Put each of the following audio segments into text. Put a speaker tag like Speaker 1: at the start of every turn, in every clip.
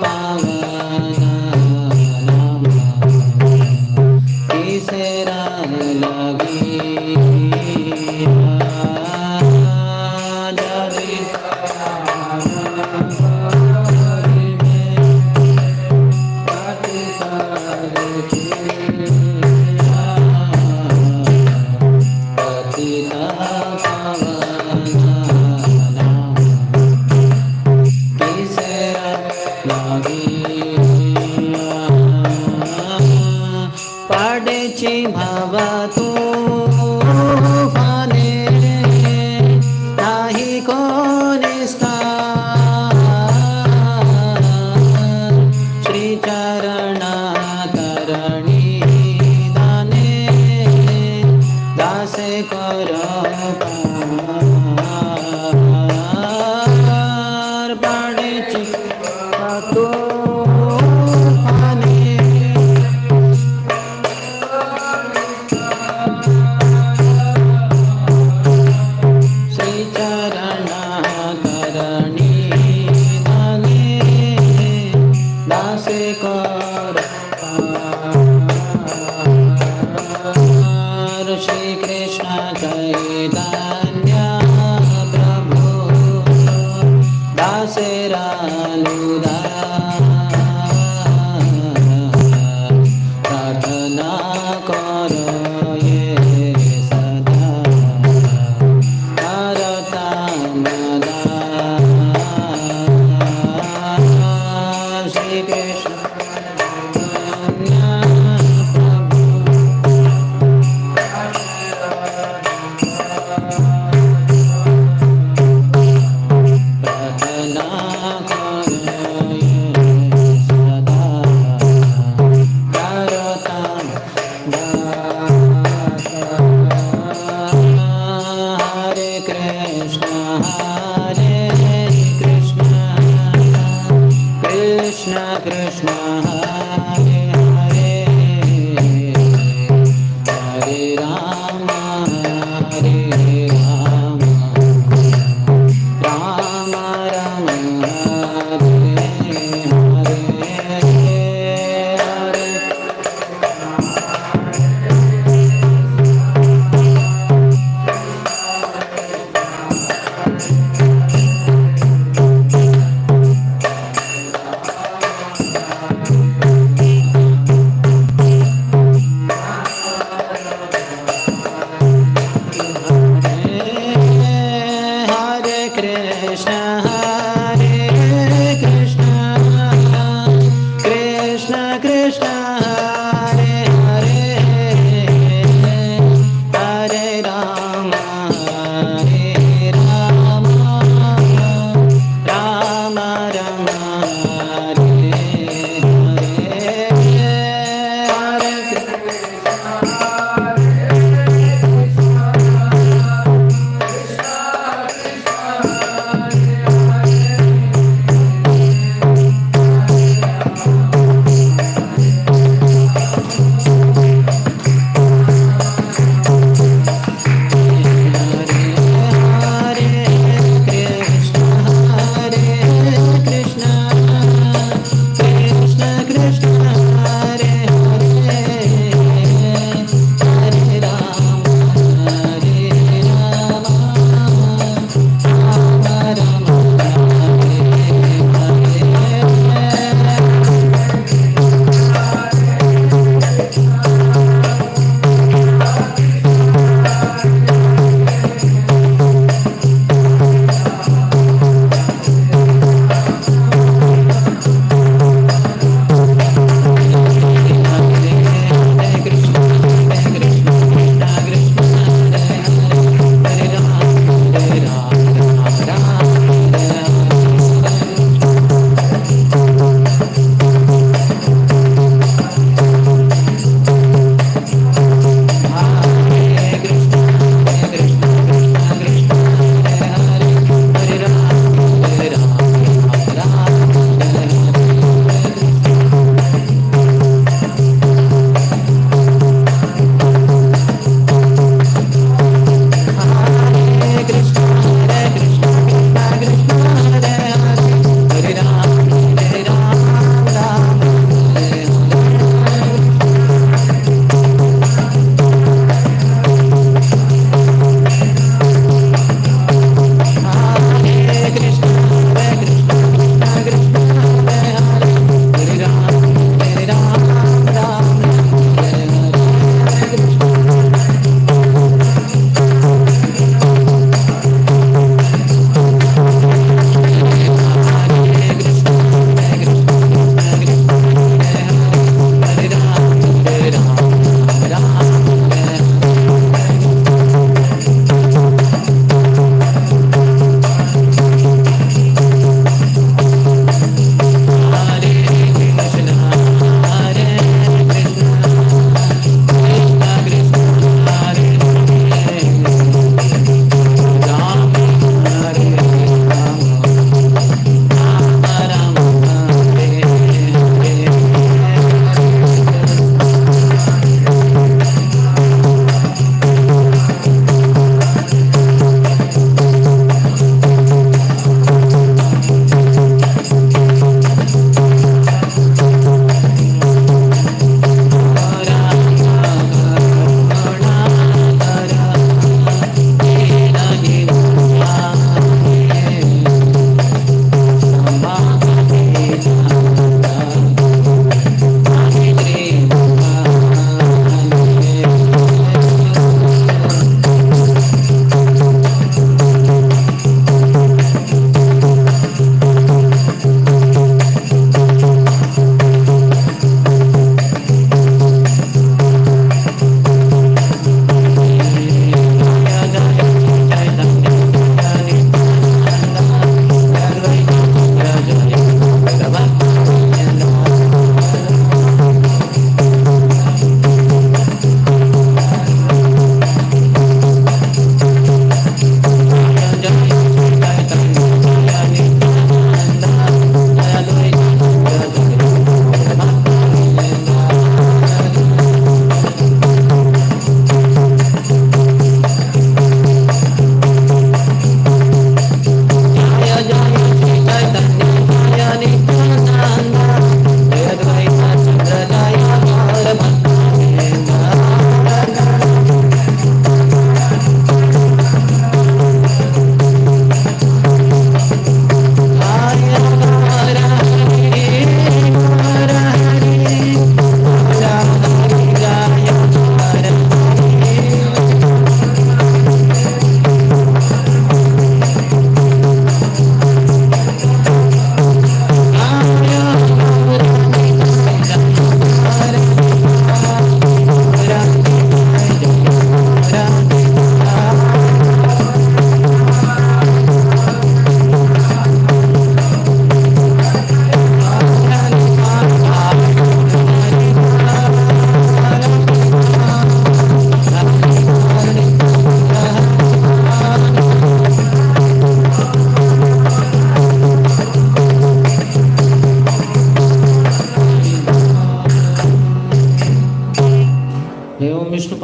Speaker 1: पावन नाम तीसरा लगी भवतु फले नाही को निस्तार श्री चरण तरणी दाने दास कर पड़े तो श्री कृष्ण चैतन्य प्रभु दासरानुदा प्रार्थना करो ये सदा करता मदा श्री कृष्ण कृष्ण हरे हरे हरे राम राम राम हरे हरे हरे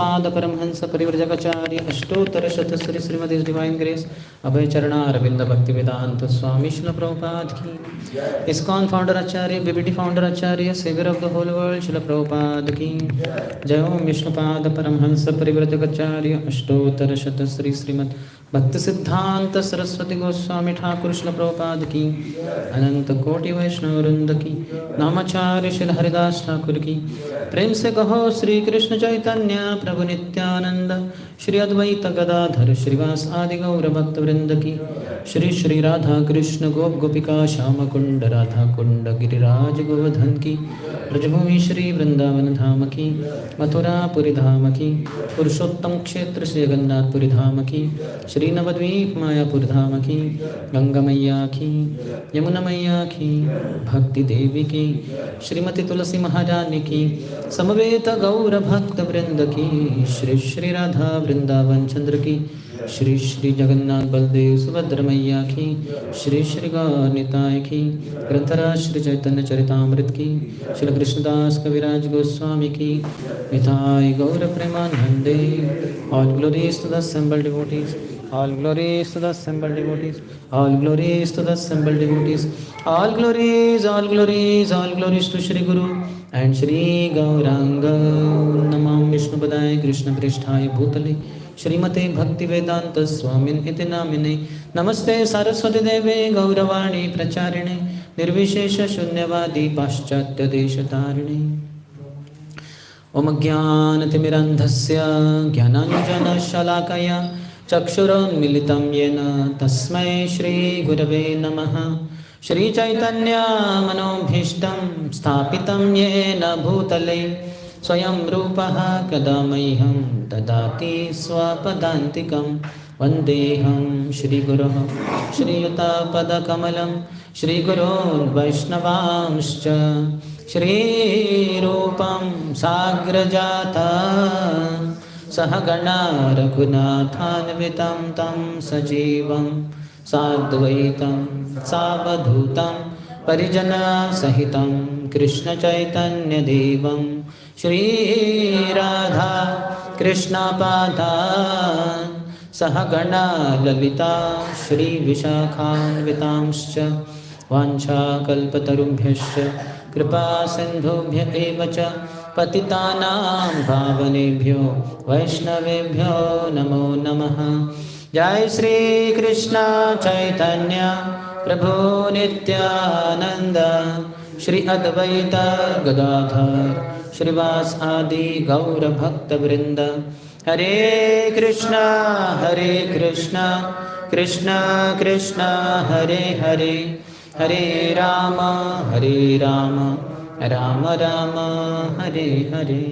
Speaker 1: विष्णुपाद परमहंस परिव्रजकाचार्य अष्टोत्तर शत श्री श्रीमती डिवाइन ग्रेस अभय चरणारविंद भक्ति वेदांत स्वामी श्रील प्रभुपाद की। ISKCON founder acharya, BBT founder acharya, saviour of the whole world Srila Prabhupada की जय। ओम विष्णुपाद परमहंस परिव्रजकाचार्य अष्टोत्तर शत श्री श्रीमद भक्ति सिद्धांत सरस्वती गोस्वामी ठाकुर श्रील प्रभुपाद की अनंत कोटि वैष्णव वृंद की नामाचार्य श्री हरिदास ठाकुर की। प्रेम से कहो श्री कृष्ण चैतन्य प्रभु नित्यानंद श्री अद्वैत गदाधर श्रीवास आदि गौर भक्त वृंद की। श्री श्री राधा कृष्ण गोप गोपिका श्याम कुंड राधा कुंड गिरिराज गोवर्धन की। ब्रजभूमि श्री वृंदावन धाम की, मथुरापुरी धाम की, पुरुषोत्तम क्षेत्र श्री जगन्नाथपुरी धाम की, श्री नवद्वीप मायापुर धाम की, गंगा मैया की, यमुना मैया की, भक्ति देवी की, श्रीमती तुलसी महारानी की, समवेत गौर भक्त वृंद की। श्री श्री राधा वृंदावन चंद्र की, श्री श्री जगन्नाथ बलदेव सुभद्र मैया की, श्री श्री गौरनिताय की, ग्रंथराज श्री चैतन्य चरितामृत की, श्री कृष्णदास कविराज गोस्वामी की, निताय गौर प्रेमानंदे। All glories to the assembled devotees, all glories to the assembled devotees, all glories to the assembled devotees, all glories, all glories, all glories to Shri Guru and Shri Gauranga। नमः विष्णुपदाय कृष्ण पृष्ठाय भूतले श्रीमते भक्ति वेदांत स्वामिन इति नामिने। नमस्ते सरस्वती देवे गौरवाणी प्रचारिणे निर्विशेष शून्यवादी पाश्चात्य देशतारिणे। ओम ज्ञानतिमिरन्धस्य ज्ञानाञ्जनशलाकया चक्षुरोन्मिलितं येन तस्मै श्रीगुरवे नमः। श्रीचैतन्यमनोभीष्टं स्थापितं येन भूतले स्वयं रूपः कदा मह्यं ददाति स्वपदान्तिकं। वन्देऽहं श्रीगुरोः श्रीयुतपदकमलं श्रीगुरोन् वैष्णवांश्च श्रीरूपं साग्रजाता सहगणा रघुनाथान्वितं तं सजीवं साद्वैतं सावधूतं परिजनसहितं कृष्णचैतन्यदेवं श्रीराधा कृष्णपादान् सहगणा ललिता श्रीविशाखान्वितांश्च वाञ्छाकल्पतरुभ्यश्च कृपा सिन्धुभ्य एव च पतितानां पावनेभ्यो वैष्णवेभ्यो नमो नमः। जय श्री कृष्ण चैतन्य प्रभु नित्यानंद श्री अद्वैत गदाधर श्रीवास आदि गौर भक्त वृंद। हरे कृष्ण कृष्ण कृष्ण हरे हरे, हरे राम राम राम हरे हरे।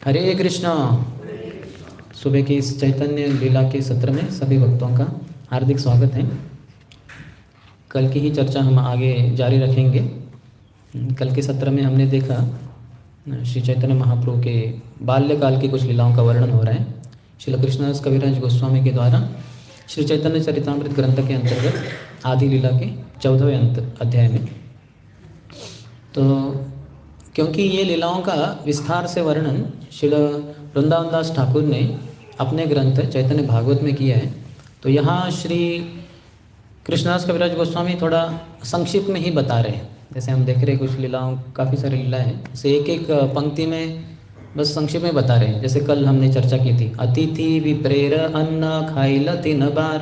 Speaker 1: हरे कृष्णा। सुबह की इस चैतन्य लीला के सत्र में सभी भक्तों का हार्दिक स्वागत है। कल की ही चर्चा हम आगे जारी रखेंगे। कल के सत्र में हमने देखा श्री चैतन्य महाप्रभु के बाल्यकाल की कुछ लीलाओं का वर्णन हो रहा है श्रील कृष्णदास कविराज गोस्वामी के द्वारा श्री चैतन्य चरितामृत ग्रंथ के अंतर्गत आदि लीला के 14वें अध्याय में। तो क्योंकि ये लीलाओं का विस्तार से वर्णन श्रील वृंदावन दास ठाकुर ने अपने ग्रंथ चैतन्य भागवत में किया है, तो यहाँ श्री कृष्णदास कविराज गोस्वामी थोड़ा संक्षिप्त में ही बता रहे हैं। जैसे हम देख रहे हैं कुछ लीलाओं, काफ़ी सारी लीला है, जैसे एक एक पंक्ति में बस संक्षिप्त में बता रहे हैं। जैसे कल हमने चर्चा की थी, अतिथि विप्रेर अन्न खाइल 3 बार,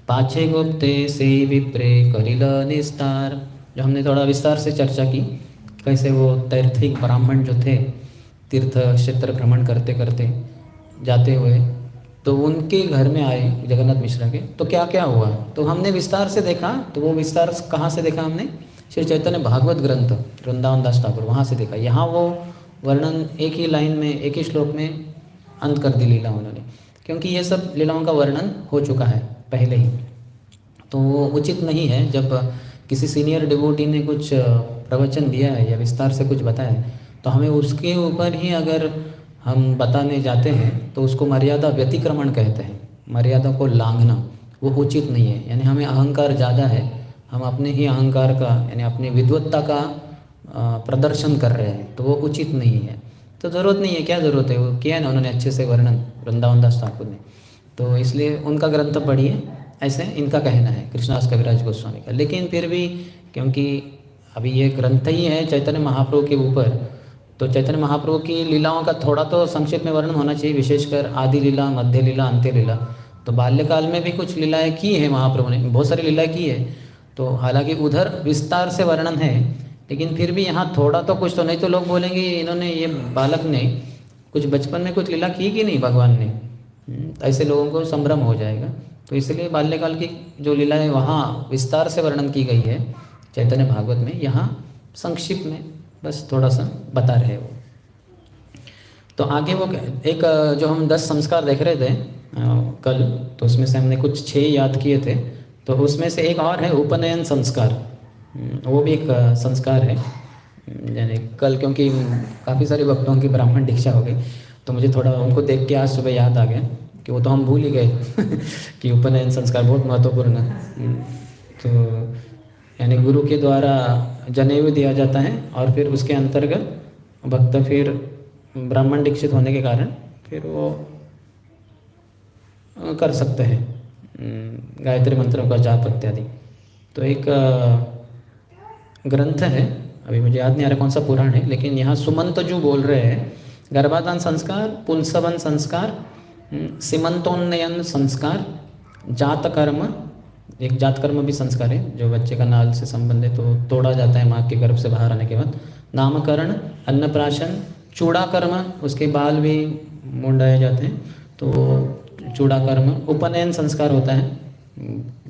Speaker 1: पाछे गुप्ते से विप्रे करिल निस्तार। जो हमने थोड़ा विस्तार से चर्चा की कैसे वो तैर्थिक ब्राह्मण जो थे तीर्थ क्षेत्र भ्रमण करते करते जाते हुए तो उनके घर में आए जगन्नाथ मिश्रा के, तो क्या क्या हुआ तो हमने विस्तार से देखा। तो वो विस्तार कहाँ से देखा हमने? श्री चैतन्य भागवत ग्रंथ वृंदावन दास ठाकुर, वहाँ से देखा। यहाँ वो वर्णन एक ही लाइन में एक ही श्लोक में अंत कर दी लीला उन्होंने, क्योंकि ये सब लीलाओं का वर्णन हो चुका है पहले ही। तो वो उचित नहीं है जब किसी सीनियर डिवोटी ने कुछ प्रवचन दिया है या विस्तार से कुछ बताया है तो हमें उसके ऊपर ही अगर हम बताने जाते हैं तो उसको मर्यादा व्यतिक्रमण कहते हैं। मर्यादा को लांघना वो उचित नहीं है, यानी हमें अहंकार ज़्यादा है, हम अपने ही अहंकार का यानी अपनी विद्वत्ता का प्रदर्शन कर रहे हैं, तो वो उचित नहीं है। तो ज़रूरत नहीं है, क्या ज़रूरत है, वो किया ना उन्होंने अच्छे से वर्णन वृंदावन दास ठाकुर ने, तो इसलिए उनका ग्रंथ पढ़िए, ऐसे इनका कहना है कृष्णदास कविराज गोस्वामी का। लेकिन फिर भी क्योंकि अभी ये ग्रंथ ही है चैतन्य महाप्रभु के ऊपर, तो चैतन्य महाप्रभु की लीलाओं का थोड़ा तो संक्षिप्त में वर्णन होना चाहिए, विशेषकर आदि लीला, मध्य लीला, अंत्य लीला। तो बाल्यकाल में भी कुछ लीलाएँ की है महाप्रभु ने, बहुत सारी लीलाएँ की है, तो हालांकि उधर विस्तार से वर्णन है, लेकिन फिर भी यहाँ थोड़ा तो कुछ तो, नहीं तो लोग बोलेंगे इन्होंने, ये बालक ने कुछ बचपन में कुछ लीला की कि नहीं भगवान ने, ऐसे लोगों को संभ्रम हो जाएगा। तो इसलिए बाल्यकाल की जो लीलाएँ वहाँ विस्तार से वर्णन की गई है चैतन्य भागवत में, यहाँ संक्षिप्त में बस थोड़ा सा बता रहे वो। तो आगे वो एक जो हम 10 संस्कार देख रहे थे कल, तो उसमें से हमने कुछ 6 याद किए थे, तो उसमें से एक और है उपनयन संस्कार, वो भी एक संस्कार है। यानी कल क्योंकि काफ़ी सारे भक्तों की ब्राह्मण दीक्षा हो गई, तो मुझे थोड़ा उनको देख के आज सुबह याद आ गया कि वो तो हम भूल ही गए कि उपनयन संस्कार बहुत महत्वपूर्ण है। तो यानी गुरु के द्वारा जनेऊ दिया जाता है और फिर उसके अंतर्गत भक्त फिर ब्राह्मण दीक्षित होने के कारण फिर वो कर सकते हैं गायत्री मंत्रों का जाप इत्यादि। तो एक ग्रंथ है, अभी मुझे याद नहीं आ रहा कौन सा पुराण है, लेकिन यहाँ सुमंत जो बोल रहे हैं गर्भाधान संस्कार, पुंसवन संस्कार, सीमंतोन्नयन संस्कार, जात कर्म, एक जात कर्म भी संस्कार है जो बच्चे का नाल से संबंधित तो तोड़ा जाता है माँ के गर्भ से बाहर आने के बाद, नामकरण, अन्नप्राशन, चूड़ा कर्म, उसके बाल भी मुंडाए जाते हैं तो चूड़ा कर्म, उपनयन संस्कार होता है,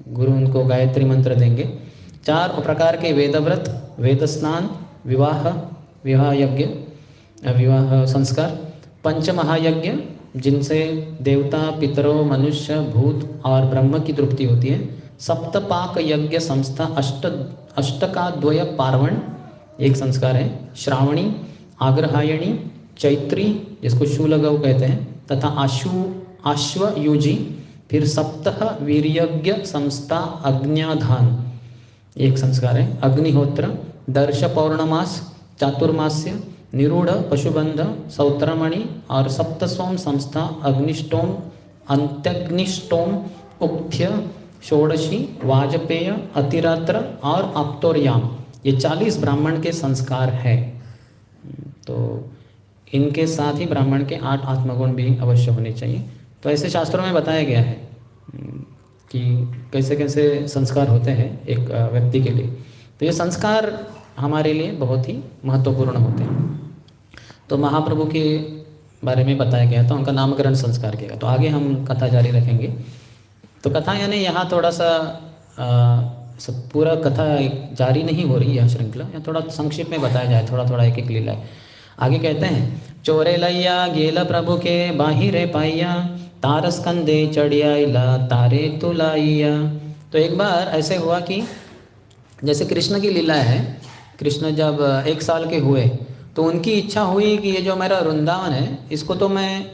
Speaker 1: गुरु उनको गायत्री मंत्र देंगे, 4 प्रकार के वेदव्रत, वेद स्नान, विवाह यज्ञ, विवाह संस्कार, 5 महायज्ञ जिनसे देवता, पितरों, मनुष्य, भूत और ब्रह्म की तृप्ति होती है, 7 पाक यज्ञ संस्था, अष्टकाद्वय पार्वण एक संस्कार है, श्रावणी, आग्रहायणी, चैत्री जिसको शूलगौ कहते हैं, तथा आश्वयुजी, फिर 7 वीर्यज्ञ संस्था, अग्न्याधान एक संस्कार है, अग्निहोत्र, दर्श पौर्णमास, चातुर्मास्य, निरूढ़, पशुबंध, सौत्रमणि और 7 सोम संस्था, अग्निष्टोम, अंत्यग्निष्टोम, उक्थ्य, षोडशी, वाजपेय, अतिरात्र और आप्तोर्याम, ये 40 ब्राह्मण के संस्कार है। तो इनके साथ ही ब्राह्मण के 8 आत्मगुण भी अवश्य होने चाहिए। तो ऐसे शास्त्रों में बताया गया है कि कैसे कैसे संस्कार होते हैं एक व्यक्ति के लिए। तो ये संस्कार हमारे लिए बहुत ही महत्वपूर्ण होते हैं। तो महाप्रभु के बारे में बताया गया था, उनका नामकरण संस्कार किया। तो आगे हम कथा जारी रखेंगे। तो कथा यानी यहाँ थोड़ा सा सब पूरा कथा जारी नहीं हो रही है श्रृंखला, या थोड़ा संक्षिप्त में बताया जाए, थोड़ा थोड़ा एक एक लीला है। आगे कहते हैं, चोरे लैया गेला प्रभु के बाहिरे पाइया, तारस कंधे चढ़ियाइला तारे तुलाइया। तो एक बार ऐसे हुआ कि जैसे कृष्ण की लीला है, कृष्ण जब 1 साल के हुए तो उनकी इच्छा हुई कि ये जो मेरा वृंदावन है इसको तो मैं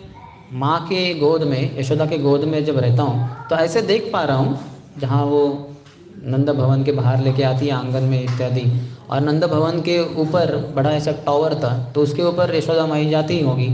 Speaker 1: माँ के गोद में, यशोदा के गोद में जब रहता हूँ तो ऐसे देख पा रहा हूँ जहाँ वो नंद भवन के बाहर लेके आती है आंगन में इत्यादि, और नंद भवन के ऊपर बड़ा ऐसा टावर था तो उसके ऊपर यशोदा माई जाती ही होगी,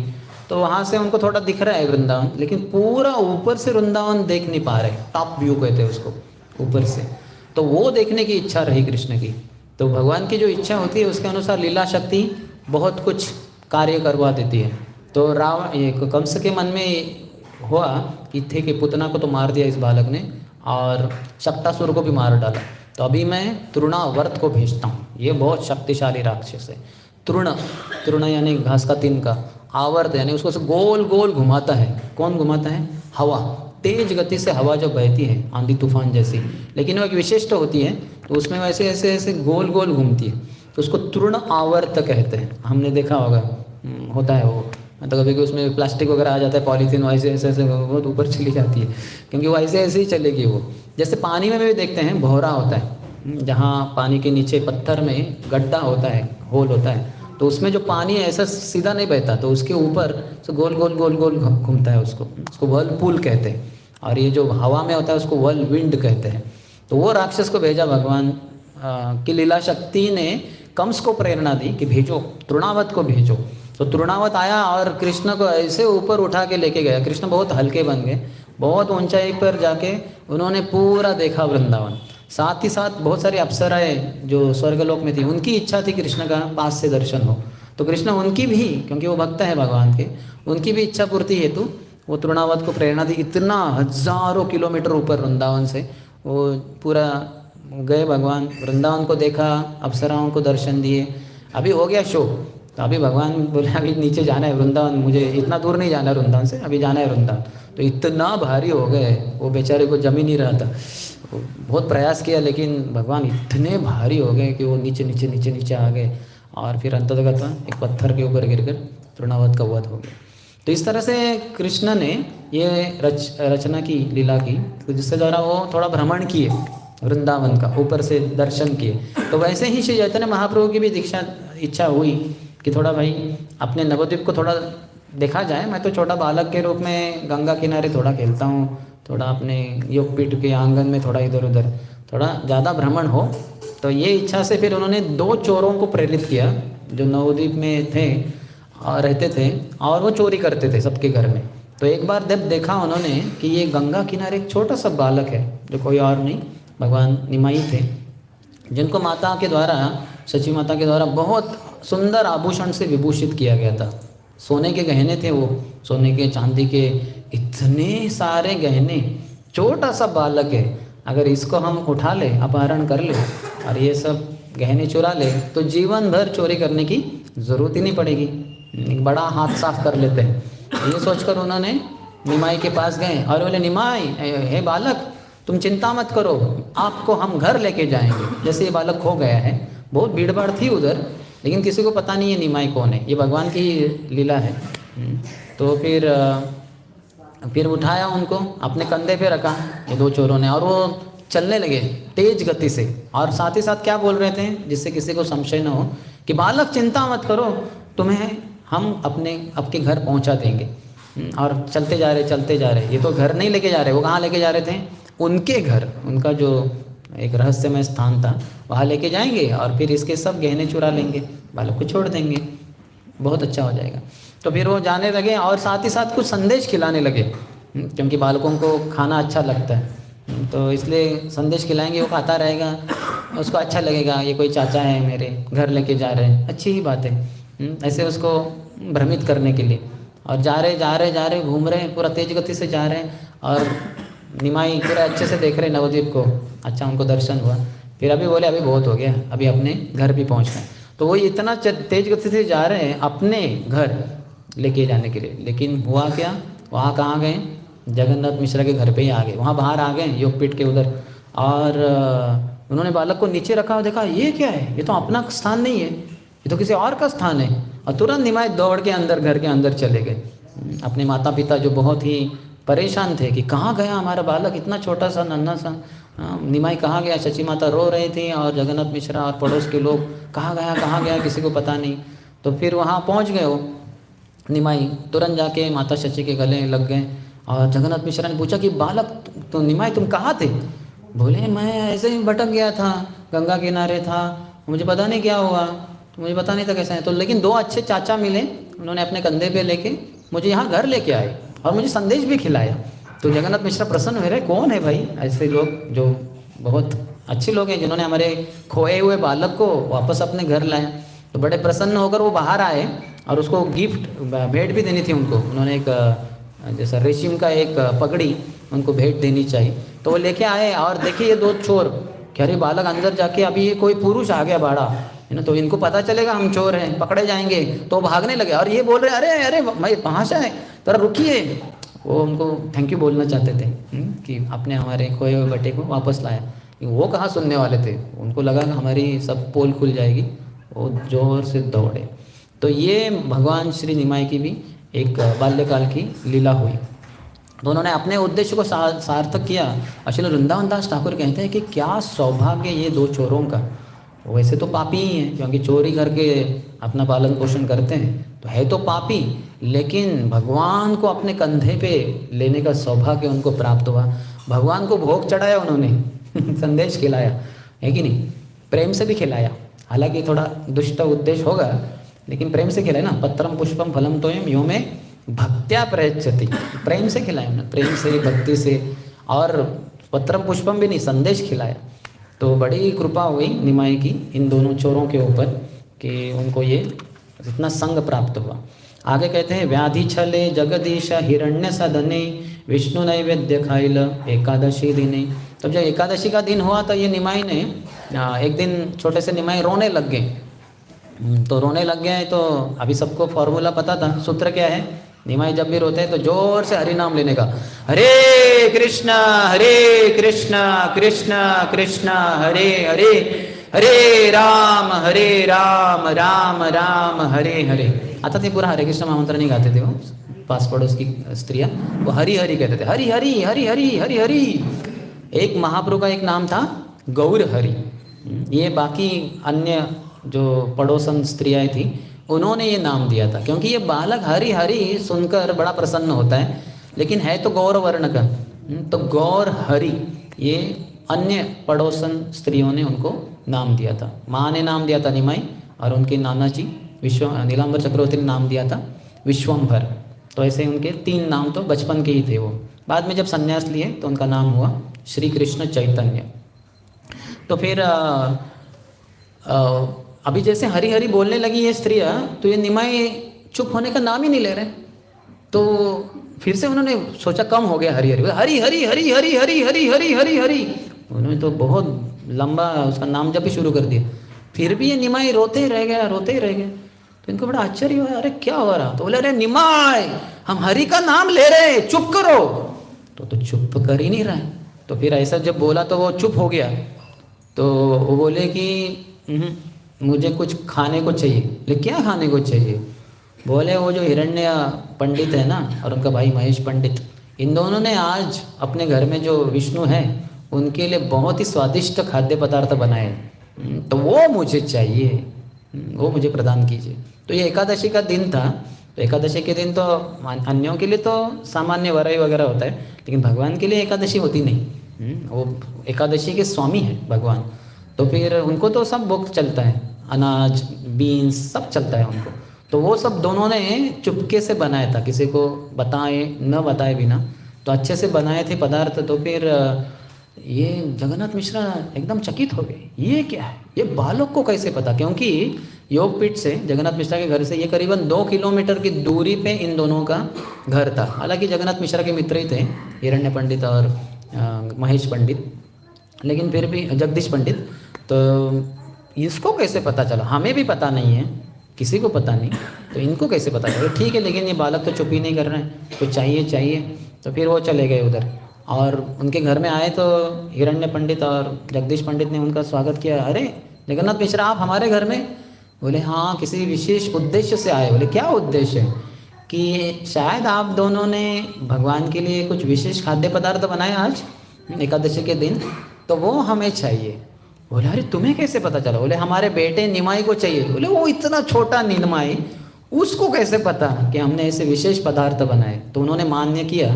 Speaker 1: तो वहाँ से उनको थोड़ा दिख रहा है वृंदावन, लेकिन पूरा ऊपर से वृंदावन देख नहीं पा रहे, टॉप व्यू कहते हैं उसको, ऊपर से। तो वो देखने की इच्छा रही कृष्ण की। तो भगवान की जो इच्छा होती है उसके अनुसार लीला शक्ति बहुत कुछ कार्य करवा देती है। तो रावण, ये कंस के मन में हुआ कि थे कि पुतना को तो मार दिया इस बालक ने और शक्तासुर को भी मार डाला, तो अभी मैं तृणावर्त को भेजता हूँ, ये बहुत शक्तिशाली राक्षस है। तृण यानी घास का तिनका, आवर्त यानी उसको गोल गोल घुमाता है। कौन घुमाता है? हवा, तेज गति से हवा जो बहती है आंधी तूफान जैसी, लेकिन वो एक विशिष्ट होती है, तो उसमें वैसे ऐसे ऐसे गोल गोल घूमती है, तो उसको तृण आवर्त कहते हैं। हमने देखा होगा, होता है वो, तो कभी कभी उसमें प्लास्टिक वगैरह आ जाता है, पॉलीथीन, वैसे ऐसे ऐसे बहुत ऊपर चली जाती है, क्योंकि वो ऐसे ऐसे ही चलेगी वो। जैसे पानी में भी देखते हैं भौरा होता है, जहाँ पानी के नीचे पत्थर में गड्ढा होता है, होल होता है, तो उसमें जो पानी है ऐसा सीधा नहीं बहता, तो उसके ऊपर से गोल गोल गोल गोल घूमता है, उसको वर्लपूल कहते हैं। और ये जो हवा में होता है उसको वर्लविंड कहते हैं। तो वो राक्षस को भेजा भगवान की लीला शक्ति ने कंस को प्रेरणा दी कि भेजो, तृणावत को भेजो। तो तृणावत आया और कृष्ण को ऐसे ऊपर उठा के लेके गया। कृष्ण बहुत हल्के बन गए, बहुत ऊंचाई पर जाके उन्होंने पूरा देखा वृंदावन। साथ ही साथ बहुत सारी अप्सराएं जो स्वर्गलोक में थी, उनकी इच्छा थी कृष्ण का पास से दर्शन हो। तो कृष्ण उनकी भी, क्योंकि वो भक्त है भगवान के, उनकी भी इच्छा पूर्ति हेतु वो तृणावत को प्रेरणा दी। इतना हजारों किलोमीटर ऊपर वृंदावन से वो पूरा गए भगवान, वृंदावन को देखा, अप्सराओं को दर्शन दिए। अभी हो गया शो, तो अभी भगवान बोले अभी नीचे जाना है वृंदावन, मुझे इतना दूर नहीं जाना है वृंदावन से, अभी जाना है वृंदावन। तो इतना भारी हो गए, वो बेचारे को जम ही नहीं रहा था। बहुत प्रयास किया लेकिन भगवान इतने भारी हो गए कि वो नीचे नीचे नीचे नीचे आ गए और फिर अंततः एक पत्थर के ऊपर गिरकर तृणावत का वध हो गया। तो इस तरह से कृष्ण ने ये रचना की, लीला की, तो जिसके द्वारा वो थोड़ा भ्रमण किए वृंदावन का, ऊपर से दर्शन किए। तो वैसे ही श्री चैतन्य महाप्रभु की भी दीक्षा इच्छा हुई कि थोड़ा भाई अपने नवद्वीप को थोड़ा देखा जाए। मैं तो छोटा बालक के रूप में गंगा किनारे थोड़ा खेलता हूँ, थोड़ा अपने योगपीठ के आंगन में थोड़ा इधर उधर थोड़ा ज़्यादा भ्रमण हो। तो ये इच्छा से फिर उन्होंने 2 चोरों को प्रेरित किया जो नवद्वीप में थे और रहते थे, और वो चोरी करते थे सबके घर में। तो एक बार जब देखा उन्होंने कि ये गंगा किनारे एक छोटा सा बालक है, जो कोई और नहीं भगवान निमाई थे, जिनको माता के द्वारा, सची माता के द्वारा बहुत सुंदर आभूषण से विभूषित किया गया था। सोने के गहने थे वो, सोने के चांदी के इतने सारे गहने। छोटा सा बालक है, अगर इसको हम उठा ले, अपहरण कर ले और ये सब गहने चुरा ले तो जीवन भर चोरी करने की ज़रूरत ही नहीं पड़ेगी, एक बड़ा हाथ साफ कर लेते हैं। ये सोचकर उन्होंने निमाई के पास गए और बोले, निमाई हे बालक, तुम चिंता मत करो, आपको हम घर लेके जाएंगे। जैसे ये बालक खो गया है, बहुत भीड़ भाड़ थी उधर, लेकिन किसी को पता नहीं है निमाई कौन है, ये भगवान की लीला है। तो फिर उठाया उनको, अपने कंधे पे रखा ये 2 चोरों ने, और वो चलने लगे तेज गति से। और साथ ही साथ क्या बोल रहे थे, जिससे किसी को संशय न हो, कि बालक चिंता मत करो, तुम्हें हम आपके घर पहुंचा देंगे। और चलते जा रहे। ये तो घर नहीं लेके जा रहे, वो कहाँ लेके जा रहे थे, उनके घर, उनका जो एक रहस्यमय स्थान था वहाँ लेके जाएंगे और फिर इसके सब गहने चुरा लेंगे, बालक को छोड़ देंगे, बहुत अच्छा हो जाएगा। तो फिर वो जाने लगे और साथ ही साथ कुछ संदेश खिलाने लगे, क्योंकि बालकों को खाना अच्छा लगता है, तो इसलिए संदेश खिलाएंगे, वो खाता रहेगा, उसको अच्छा लगेगा, ये कोई चाचा है मेरे घर लेके जा रहे हैं, अच्छी ही बात है। ऐसे उसको भ्रमित करने के लिए। और जा रहे घूम रहे हैं, पूरा तेज गति से जा रहे हैं और निमाई पूरा अच्छे से देख रहे नवद्वीप को। अच्छा, उनको दर्शन हुआ। फिर अभी बोले अभी बहुत हो गया, अभी अपने घर भी पहुँचना है। तो वो इतना तेज गति से जा रहे हैं अपने घर लेके जाने के लिए, लेकिन हुआ क्या, वहाँ कहाँ गए, जगन्नाथ मिश्रा के घर पे ही आ गए, वहाँ बाहर आ गए योगपीठ के उधर। और उन्होंने बालक को नीचे रखा और देखा ये क्या है, ये तो अपना स्थान नहीं है, ये तो किसी और का स्थान है। और तुरंत निमाई दौड़ के अंदर, घर के अंदर चले गए। अपने माता पिता जो बहुत ही परेशान थे कि कहाँ गया हमारा बालक, इतना छोटा सा नन्हा सा, निमाई कहाँ गया। सची माता रो रही थी और जगन्नाथ मिश्रा और पड़ोस के लोग कहाँ गया किसी को पता नहीं। तो फिर वहाँ पहुँच गए वो निमाई, तुरंत जाके माता सची के गले लग गए। और जगन्नाथ मिश्रा ने पूछा कि बालक, तो निमाई तुम कहाँ थे? बोले मैं ऐसे ही भटक गया था, गंगा किनारे था, मुझे पता नहीं क्या हुआ, तो मुझे पता नहीं था कैसा है। तो लेकिन 2 अच्छे चाचा मिले, उन्होंने अपने कंधे पे लेके मुझे यहाँ घर लेके आए और मुझे संदेश भी खिलाया। तो जगन्नाथ मिश्रा प्रसन्न हुए, रहे कौन है भाई ऐसे लोग जो बहुत अच्छे लोग हैं, जिन्होंने हमारे खोए हुए बालक को वापस अपने घर लाया। तो बड़े प्रसन्न होकर वो बाहर आए और उसको गिफ्ट भेंट भी देनी थी उनको। उन्होंने एक जैसा रेशम का एक पगड़ी उनको भेंट देनी चाहिए। तो वो लेके आए और देखिए ये 2 चोर, कह रहे बालक अंदर जाके अभी ये कोई पुरुष आ गया बाड़ा है ना, तो इनको पता चलेगा हम चोर हैं, पकड़े जाएंगे। तो भागने लगे और ये बोल रहे अरे भाई कहाँ से आए, थोड़ा रुकिए। वो उनको थैंक यू बोलना चाहते थे कि आपने हमारे खोए हुए बेटे को वापस लाया। वो कहाँ सुनने वाले थे, उनको लगा कि हमारी सब पोल खुल जाएगी, वो जोर से दौड़े। तो ये भगवान श्री निमाई की भी एक बाल्यकाल की लीला हुई। तो उन्होंने अपने उद्देश्य को सार्थक किया। श्रील वृंदावन दास ठाकुर कहते हैं कि क्या सौभाग्य ये 2 चोरों का। वैसे तो पापी ही हैं, क्योंकि चोरी करके अपना पालन पोषण करते हैं तो है तो पापी, लेकिन भगवान को अपने कंधे पे लेने का सौभाग्य उनको प्राप्त हुआ। भगवान को भोग चढ़ाया उन्होंने संदेश खिलाया, है कि नहीं, प्रेम से भी खिलाया। हालांकि थोड़ा दुष्ट उद्देश्य होगा, लेकिन प्रेम से खिलाया ना। पत्रम पुष्पम फलम तोयम यो में भक्त्या प्रयच्छति, प्रेम से खिलाया उन्होंने, प्रेम से भक्ति से। और पत्रम पुष्पम भी नहीं, संदेश खिलाया। तो बड़ी कृपा हुई निमाई की इन दोनों चोरों के ऊपर कि उनको ये इतना संग प्राप्त हुआ। आगे कहते हैं व्याधि छले जगदीश हिरण्य सदने विष्णु नैवेद्य खाइल एकादशी दिने। तो जब एकादशी का दिन हुआ तो ये निमाई ने एक दिन छोटे से निमाई रोने लग गए। तो रोने लग गए तो अभी सबको फॉर्मूला पता था, सूत्र क्या है, निमाई जब भी रोते हैं तो जोर से हरि नाम लेने का, हरे कृष्णा कृष्ण कृष्ण हरे हरे, हरे राम राम राम हरे हरे। आता थे पूरा हरे कृष्ण महामंत्र नहीं गाते थे वो, पास पड़ोस की स्त्रियाँ, वो हरि हरि कहते थे, हरि हरि हरि हरि हरि हरि। एक महाप्रभु का एक नाम था गौर हरि। ये बाकी अन्य जो पड़ोसन स्त्रियाँ थी उन्होंने ये नाम दिया था, क्योंकि ये बालक हरि हरि सुनकर बड़ा प्रसन्न होता है, लेकिन है तो गौर वर्ण का। तो गौर हरि ये अन्य पड़ोसन स्त्रियों ने उनको नाम दिया था। माँ ने नाम दिया था निमाई, और उनके नाना जी नीलांबर चक्रवर्ती ने नाम दिया था विश्वम्भर। तो ऐसे उनके 3 नाम तो बचपन के ही थे। वो बाद में जब संन्यास लिए तो उनका नाम हुआ श्री कृष्ण चैतन्य। तो फिर अभी जैसे हरि हरि बोलने लगी ये स्त्रियाँ, तो ये निमाई चुप होने का नाम ही नहीं ले रहे। तो फिर से उन्होंने सोचा कम हो गया हरि हरि हरि हरि हरि हरि हरि हरि हरि हरि हरि। उन्होंने तो बहुत लंबा उसका नाम जब भी शुरू कर दिया, फिर भी ये निमाई रोते ही रह गया, रोते ही रह गया। तो इनको बड़ा आश्चर्य हुआ, अरे क्या हो रहा। तो बोले अरे निमाई हम हरि का नाम ले रहे, चुप करो। तो चुप कर ही नहीं रहा है। तो फिर ऐसा जब बोला तो वो चुप हो गया। तो वो बोले कि मुझे कुछ खाने को चाहिए। लेकिन क्या खाने को चाहिए? बोले वो जो हिरण्य पंडित है ना और उनका भाई महेश पंडित, इन दोनों ने आज अपने घर में जो विष्णु है उनके लिए बहुत ही स्वादिष्ट खाद्य पदार्थ बनाए, तो वो मुझे चाहिए, वो मुझे प्रदान कीजिए। तो ये एकादशी का दिन था। तो एकादशी के दिन तो अन्यों के लिए तो सामान्य वराई वगैरह होता है, लेकिन भगवान के लिए एकादशी होती नहीं। वो एकादशी के स्वामी है भगवान। तो फिर उनको तो सब भोग चलता है, अनाज बीन्स सब चलता है उनको। तो वो सब दोनों ने चुपके से बनाया था, किसी को बताए न बताए बिना, तो अच्छे से बनाए थे पदार्थ। तो फिर ये जगन्नाथ मिश्रा एकदम चकित हो गए, ये क्या है, ये बालक को कैसे पता? क्योंकि योगपीठ से जगन्नाथ मिश्रा के घर से ये करीबन 2 किलोमीटर की दूरी पे इन दोनों का घर था। हालांकि जगन्नाथ मिश्रा के मित्र ही थे, हिरण्य पंडित और महेश पंडित, लेकिन फिर भी जगदीश पंडित। तो इसको कैसे पता चला? हमें भी पता नहीं है, किसी को पता नहीं, तो इनको कैसे पता चला? ठीक है, लेकिन ये बालक तो चुप ही नहीं कर रहे हैं, कुछ चाहिए चाहिए। तो फिर वो चले गए उधर और उनके घर में आए। तो हिरण्य पंडित और जगदीश पंडित ने उनका स्वागत किया। अरे जगन्नाथ मिश्रा आप हमारे घर में? बोले हाँ, किसी विशेष उद्देश्य से आए। बोले क्या उद्देश्य? कि शायद आप दोनों ने भगवान के लिए कुछ विशेष खाद्य पदार्थ बनाए आज एकादशी के दिन, तो वो हमें चाहिए। बोले अरे तुम्हें कैसे पता चला? बोले हमारे बेटे निमाई को चाहिए। बोले वो इतना छोटा निमाई, उसको कैसे पता कि हमने ऐसे विशेष पदार्थ बनाए? तो उन्होंने मान्य किया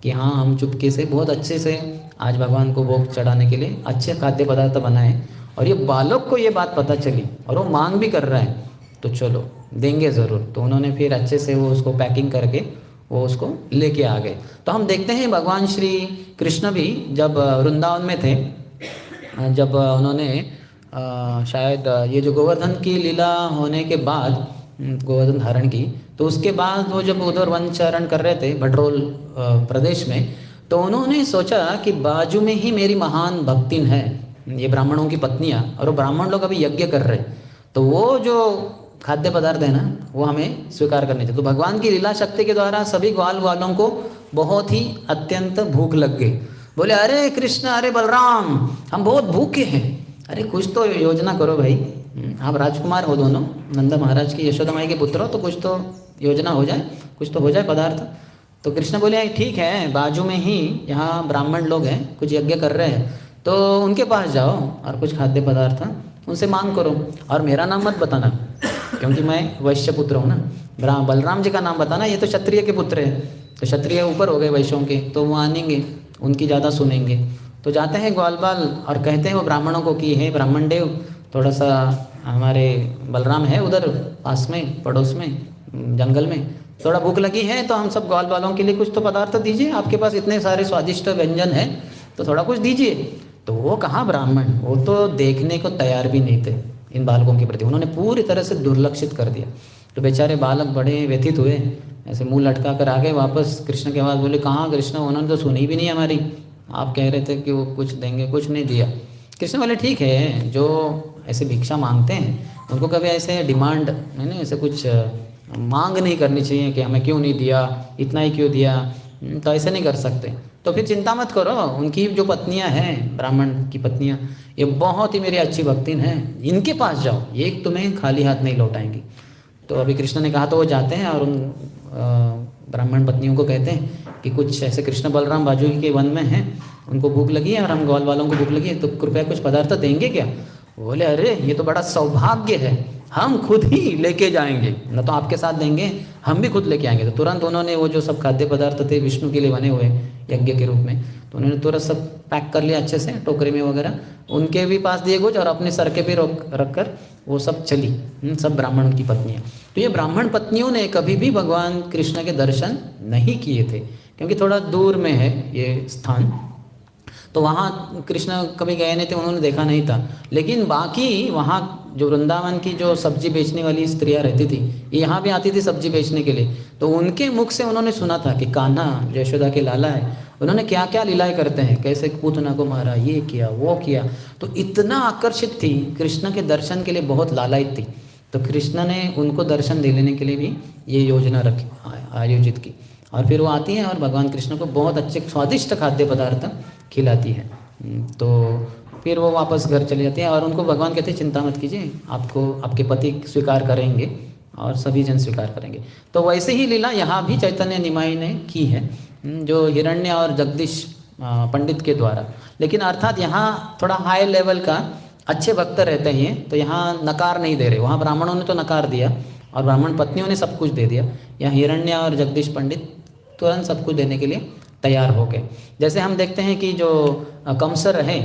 Speaker 1: कि हाँ, हम चुपके से बहुत अच्छे से आज भगवान को भोग चढ़ाने के लिए अच्छे खाद्य पदार्थ बनाए। और ये बालक को ये बात पता चली और वो मांग भी कर रहा है, तो चलो देंगे ज़रूर। तो उन्होंने फिर अच्छे से वो उसको पैकिंग करके वो उसको लेके आ गए। तो हम देखते हैं भगवान श्री कृष्ण भी जब वृंदावन में थे, जब उन्होंने शायद ये जो गोवर्धन की लीला होने के बाद, गोवर्धन धारण की, तो उसके बाद वो जब उधर वनचारण कर रहे थे भटरोल प्रदेश में, तो उन्होंने सोचा कि बाजू में ही मेरी महान भक्तिन है, ये ब्राह्मणों की पत्नियाँ, और वो ब्राह्मण लोग अभी यज्ञ कर रहे, तो वो जो खाद्य पदार्थ है ना वो हमें स्वीकार करने चाहिए। तो भगवान की लीला शक्ति के द्वारा सभी ग्वाल वालों को बहुत ही अत्यंत भूख लग गई। बोले अरे कृष्ण, अरे बलराम, हम बहुत भूखे हैं, अरे कुछ तो योजना करो भाई, आप राजकुमार हो दोनों, नंदा महाराज की यशोदा माई के पुत्र हो, तो कुछ तो योजना हो जाए, कुछ तो हो जाए पदार्थ। तो कृष्ण बोले ठीक है, बाजू में ही यहाँ ब्राह्मण लोग हैं, कुछ यज्ञ कर रहे हैं, तो उनके पास जाओ और कुछ खाद्य पदार्थ उनसे मांग करो, और मेरा नाम मत बताना, क्योंकि मैं वैश्य पुत्र हूँ ना। बलराम जी का नाम बताना, ये तो क्षत्रिय के पुत्र हैं, तो क्षत्रिय ऊपर हो गए वैश्यों के, तो वो आनेंगे, उनकी ज़्यादा सुनेंगे। तो जाते हैं ग्वाल बाल और कहते हैं वो ब्राह्मणों को कि हे ब्राह्मण देव, थोड़ा सा हमारे बलराम है उधर पास में, पड़ोस में, जंगल में, थोड़ा भूख लगी है, तो हम सब ग्वाल बालों के लिए कुछ तो पदार्थ दीजिए, आपके पास इतने सारे स्वादिष्ट व्यंजन हैं, तो थोड़ा कुछ दीजिए। तो वो कहाँ ब्राह्मण, वो तो देखने को तैयार भी नहीं थे इन बालकों के प्रति, उन्होंने पूरी तरह से दुर्लक्षित कर दिया। तो बेचारे बालक बड़े व्यथित हुए, ऐसे मुंह लटका कर आ गए वापस। कृष्ण के आवाज़ बोले, कहाँ कृष्ण, उन्होंने तो सुनी भी नहीं हमारी, आप कह रहे थे कि वो कुछ देंगे, कुछ नहीं दिया। कृष्ण बोले ठीक है, जो ऐसे भिक्षा मांगते हैं उनको कभी ऐसे डिमांड नहीं, ऐसे कुछ मांग नहीं करनी चाहिए कि हमें क्यों नहीं दिया, इतना ही क्यों दिया, तो ऐसे नहीं कर सकते। तो फिर चिंता मत करो, उनकी जो पत्नियां हैं, ब्राह्मण की पत्नियां, ये बहुत ही मेरी अच्छी भक्तिन हैं, इनके पास जाओ, ये तुम्हें खाली हाथ नहीं लौटाएंगी। तो अभी कृष्ण ने कहा, तो वो जाते हैं और उन ब्राह्मण पत्नियों को कहते हैं कि कुछ ऐसे कृष्ण बलराम बाजू के वन में हैं, उनको भूख लगी है और हम ग्वाल वालों को भूख लगी है, तो कृपया कुछ पदार्थ देंगे क्या। बोले अरे ये तो बड़ा सौभाग्य है, हम खुद ही लेके जाएंगे, न तो आपके साथ देंगे, हम भी खुद लेके आएंगे। तो तुरंत उन्होंने वो जो सब खाद्य पदार्थ थे विष्णु के लिए बने हुए यज्ञ के रूप में, तो उन्होंने तुरंत सब पैक कर लिया अच्छे से टोकरी में वगैरह, उनके भी पास दिए कुछ और अपने सर के भी रख कर वो सब चली, सब ब्राह्मण की पत्नियाँ। तो ये ब्राह्मण पत्नियों ने कभी भी भगवान कृष्ण के दर्शन नहीं किए थे, क्योंकि थोड़ा दूर में है ये स्थान, तो वहाँ कृष्ण कभी गए नहीं थे, उन्होंने देखा नहीं था। लेकिन बाकी वहाँ जो वृंदावन की जो सब्जी बेचने वाली स्त्रियाँ रहती थी, ये यहाँ भी आती थी सब्जी बेचने के लिए, तो उनके मुख से उन्होंने सुना था कि कान्हा जो यशोदा के लाला है, उन्होंने क्या क्या लीलाएं करते हैं, कैसे पूतना को मारा, ये किया वो किया। तो इतना आकर्षित थी, कृष्ण के दर्शन के लिए बहुत लालायित थी। तो कृष्ण ने उनको दर्शन दे लेने के लिए भी ये योजना रखी, आयोजित की। और फिर वो आती हैं और भगवान कृष्ण को बहुत अच्छे स्वादिष्ट खाद्य पदार्थ खिलाती है। तो फिर वो वापस घर चले जाते हैं और उनको भगवान कहते हैं चिंता मत कीजिए, आपको आपके पति स्वीकार करेंगे और सभी जन स्वीकार करेंगे। तो वैसे ही लीला यहाँ भी चैतन्य निमाई ने की है, जो हिरण्य और जगदीश पंडित के द्वारा। लेकिन अर्थात यहाँ थोड़ा हाई लेवल का अच्छे भक्त रहते हैं, तो यहाँ नकार नहीं दे रहे। वहाँ ब्राह्मणों ने तो नकार दिया और ब्राह्मण पत्नियों ने सब कुछ दे दिया, यहाँ हिरण्य और जगदीश पंडित तुरंत सब कुछ देने के लिए तैयार हो गए। जैसे हम देखते हैं कि जो कंसर है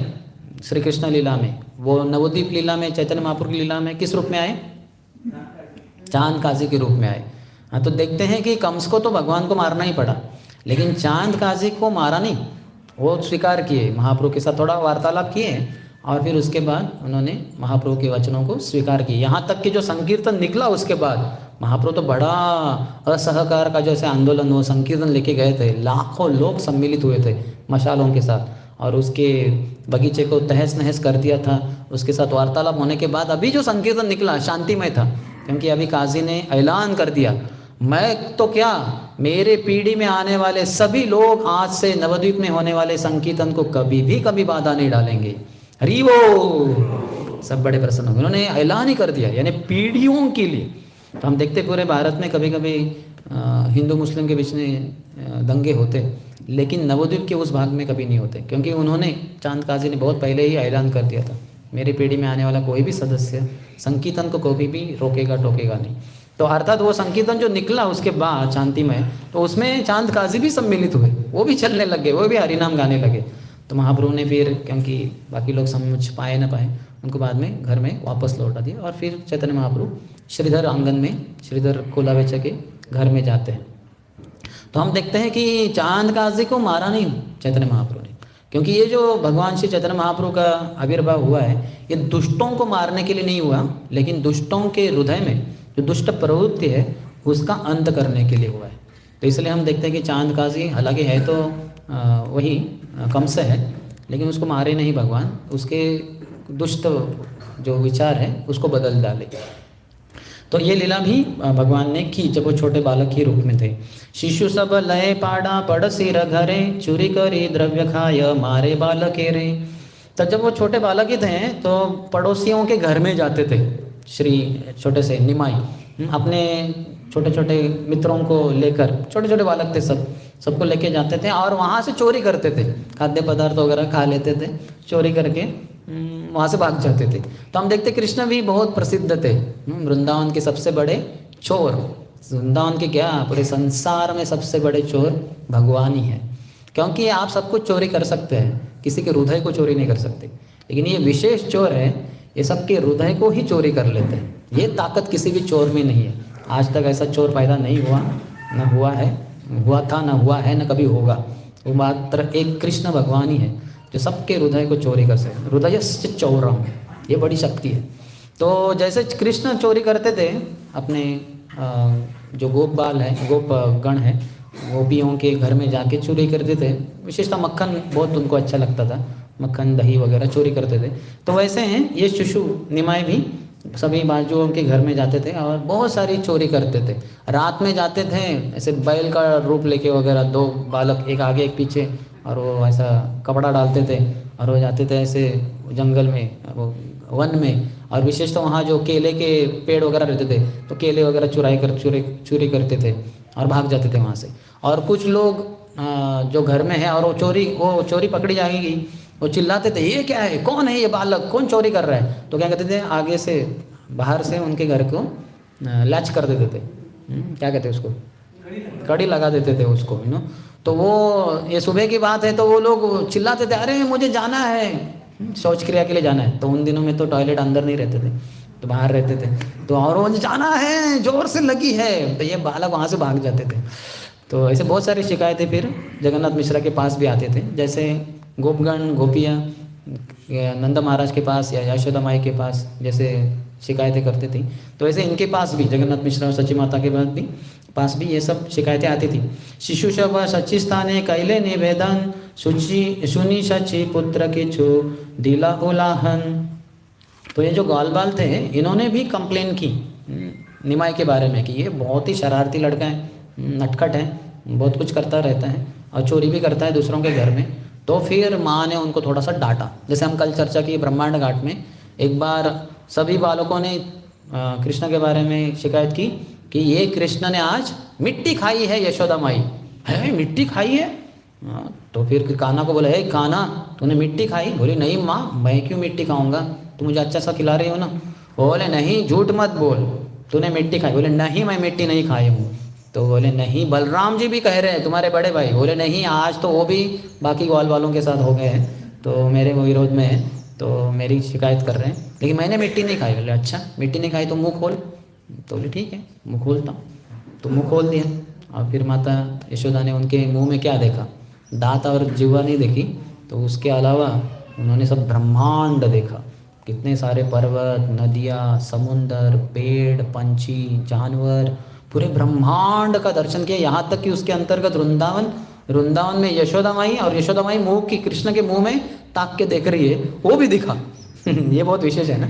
Speaker 1: श्री कृष्ण लीला में, वो नवद्वीप लीला में, चैतन्य महाप्रभु की लीला में किस रूप में आए, चांद काजी के रूप में आए। हाँ, तो देखते हैं कि कंस को तो भगवान को मारना ही पड़ा, लेकिन चांद काजी को मारा नहीं, वो स्वीकार किए, महाप्रभु के साथ थोड़ा वार्तालाप किए और फिर उसके बाद उन्होंने महाप्रभु के वचनों को स्वीकार किए। यहाँ तक कि जो संकीर्तन निकला उसके बाद महाप्रभु तो बड़ा असहकार का जैसे आंदोलन, वो संकीर्तन लेके गए थे, लाखों लोग सम्मिलित हुए थे मशालों के साथ, और उसके बगीचे को तहस नहस कर दिया था। उसके साथ वार्तालाप होने के बाद अभी जो संकीर्तन निकला शांतिमय था, क्योंकि अभी काजी ने ऐलान कर दिया, मैं तो क्या, मेरे पीढ़ी में आने वाले सभी लोग आज से नवद्वीप में होने वाले संकीर्तन को कभी बाधा नहीं डालेंगे। हरि वो सब बड़े प्रसन्न हो गए, उन्होंने ऐलान ही कर दिया, यानी पीढ़ियों के लिए। तो हम देखते पूरे भारत में कभी कभी हिंदू मुस्लिम के बीच में दंगे होते, लेकिन नवद्वीप के उस भाग में कभी नहीं होते, क्योंकि उन्होंने, चांद काजी ने बहुत पहले ही ऐलान कर दिया था, मेरी पीढ़ी में आने वाला कोई भी सदस्य संकीर्तन को कभी भी रोकेगा टोकेगा नहीं। तो अर्थात वो संकीर्तन जो निकला उसके बाद शांतिमय, तो उसमें चांद काजी भी सम्मिलित हुए, वो भी चलने लगे, वो भी हरिनाम गाने लगे। तो महाप्रभु ने फिर, क्योंकि बाकी लोग समझ पाए ना पाए, उनको बाद में घर में वापस लौटा दिया और फिर चैतन्य महाप्रभु श्रीधर आंगन में, श्रीधर कोलावेचा के घर में जाते हैं। तो हम देखते हैं कि चांद काजी को मारा नहीं चैतन्य महाप्रभु ने, क्योंकि ये जो भगवान श्री चैतन्य महाप्रभु का आविर्भाव हुआ है, ये दुष्टों को मारने के लिए नहीं हुआ, लेकिन दुष्टों के हृदय में जो दुष्ट प्रवृत्ति है उसका अंत करने के लिए हुआ है। तो इसलिए हम देखते हैं कि चांद काजी हालांकि है तो वही कंस है, लेकिन उसको मारे नहीं भगवान, उसके दुष्ट जो विचार है उसको बदल डाले। तो ये लीला भी भगवान ने की जब वो छोटे बालक के रूप में थे। शिशु सब लय पाड़ा पड़ सिर घरे, चुरी करी द्रव्य खाय मारे बालके रे। तो जब वो छोटे बालक ही थे तो पड़ोसियों के घर में जाते थे, श्री छोटे से निमाई अपने छोटे छोटे मित्रों को लेकर, छोटे छोटे बालक थे सबको लेके जाते थे और वहाँ से चोरी करते थे, खाद्य पदार्थ वगैरह खा लेते थे, चोरी करके वहाँ से भाग जाते थे। तो हम देखते कृष्ण भी बहुत प्रसिद्ध थे, वृंदावन के सबसे बड़े चोर। वृंदावन के क्या, पूरे संसार में सबसे बड़े चोर भगवान ही है। क्योंकि आप सब कुछ चोरी कर सकते हैं, किसी के हृदय को चोरी नहीं कर सकते, लेकिन ये विशेष चोर है, ये सबके हृदय को ही चोरी कर लेते हैं। ये ताकत किसी भी चोर में नहीं है। आज तक ऐसा चोर पैदा नहीं हुआ, न हुआ है, हुआ था, न हुआ है, न कभी होगा। वो मात्र एक कृष्ण भगवान ही है जो सबके हृदय को चोरी कर सकते। हृदयस्य चौरम, ये बड़ी शक्ति है। तो जैसे कृष्ण चोरी करते थे अपने जो गोप बाल है, गोप गण है, गोपियों के घर में जाके चोरी करते थे। विशेषतः मक्खन बहुत उनको अच्छा लगता था, मक्खन दही वगैरह चोरी करते थे। तो वैसे हैं ये शिशु निमाय भी सभी बाजुओं के घर में जाते थे और बहुत सारी चोरी करते थे। रात में जाते थे ऐसे बैल का रूप लेके वगैरह, दो बालक एक आगे एक पीछे, और वो ऐसा कपड़ा डालते थे और वो जाते थे ऐसे जंगल में, वो वन में। और विशेषतः वहाँ जो केले के पेड़ वगैरह रहते थे तो केले वगैरह चोरी करते थे और भाग जाते थे वहाँ से। और कुछ लोग जो घर में है और वो चोरी पकड़ी जाएगी, वो चिल्लाते थे ये क्या है, कौन है ये बालक, कौन चोरी कर रहा है। तो क्या कहते थे, आगे से बाहर से उनके घर को लैच कर देते थे, क्या कहते हैं उसको, कड़ी लगा देते थे उसको, तो वो ये सुबह की बात है तो वो लोग चिल्लाते थे अरे मुझे जाना है, शौच क्रिया के लिए जाना है। तो उन दिनों में तो टॉयलेट अंदर नहीं रहते थे, तो बाहर रहते थे। तो और मुझे जाना है, जोर से लगी है, तो ये बालक वहाँ से भाग जाते थे। तो ऐसे बहुत सारी शिकायतें फिर जगन्नाथ मिश्रा के पास भी आते थे। जैसे गोपगण गोपियाँ नंद महाराज के पास या यशोदा माई के पास जैसे शिकायतें करते थी, तो ऐसे इनके पास भी, जगन्नाथ मिश्रा और सची माता के पास भी ये सब शिकायतें आती थी। शिशु शब सची स्थाने कैले निवेदन, सुनी सची पुत्र के छो दिला उलाहन। तो ये जो ग्वाल बाल थे इन्होंने भी कंप्लेन की निमाय के बारे में कि ये बहुत ही शरारती लड़का है, नटखट है, बहुत कुछ करता रहता है और चोरी भी करता है दूसरों के घर में। तो फिर माँ ने उनको थोड़ा सा डांटा। जैसे हम कल चर्चा की ब्रह्मांड घाट में, एक बार सभी बालकों ने कृष्ण के बारे में शिकायत की कि ये कृष्ण ने आज मिट्टी खाई है, यशोदा माई है मिट्टी खाई है। तो फिर कान्हा को बोला, हे कान्हा तूने मिट्टी खाई? बोली नहीं माँ, मैं क्यों मिट्टी खाऊंगा, तुम मुझे अच्छा सा खिला रही हो ना। बोले नहीं झूठ मत बोल, तूने मिट्टी खाई? बोले नहीं मैं मिट्टी नहीं खाई हूँ। तो बोले नहीं बलराम जी भी कह रहे हैं तुम्हारे बड़े भाई। बोले नहीं आज तो वो भी बाकी ग्वाल वालों के साथ हो गए हैं, तो मेरे वो विरोध में है, तो मेरी शिकायत कर रहे हैं, लेकिन मैंने मिट्टी नहीं खाई। बोले अच्छा मिट्टी नहीं खाई तो मुँह खोल। तो बोले ठीक है मुँह खोलता हूँ। तो मुँह खोल दिया और फिर माता यशोदा ने उनके मुँह में क्या देखा, दांत और जिह्वा नहीं देखी, तो उसके अलावा उन्होंने सब ब्रह्मांड देखा। कितने सारे पर्वत, नदियाँ, समुंदर, पेड़, पंछी, जानवर, पूरे ब्रह्मांड का दर्शन किया। यहाँ तक कि उसके अंतर्गत वृंदावन में यशोदा माई, और यशोदा माई मुँह की कृष्ण के मुँह में ताक के देख रही है, वो भी दिखा। ये बहुत विशेष है ना,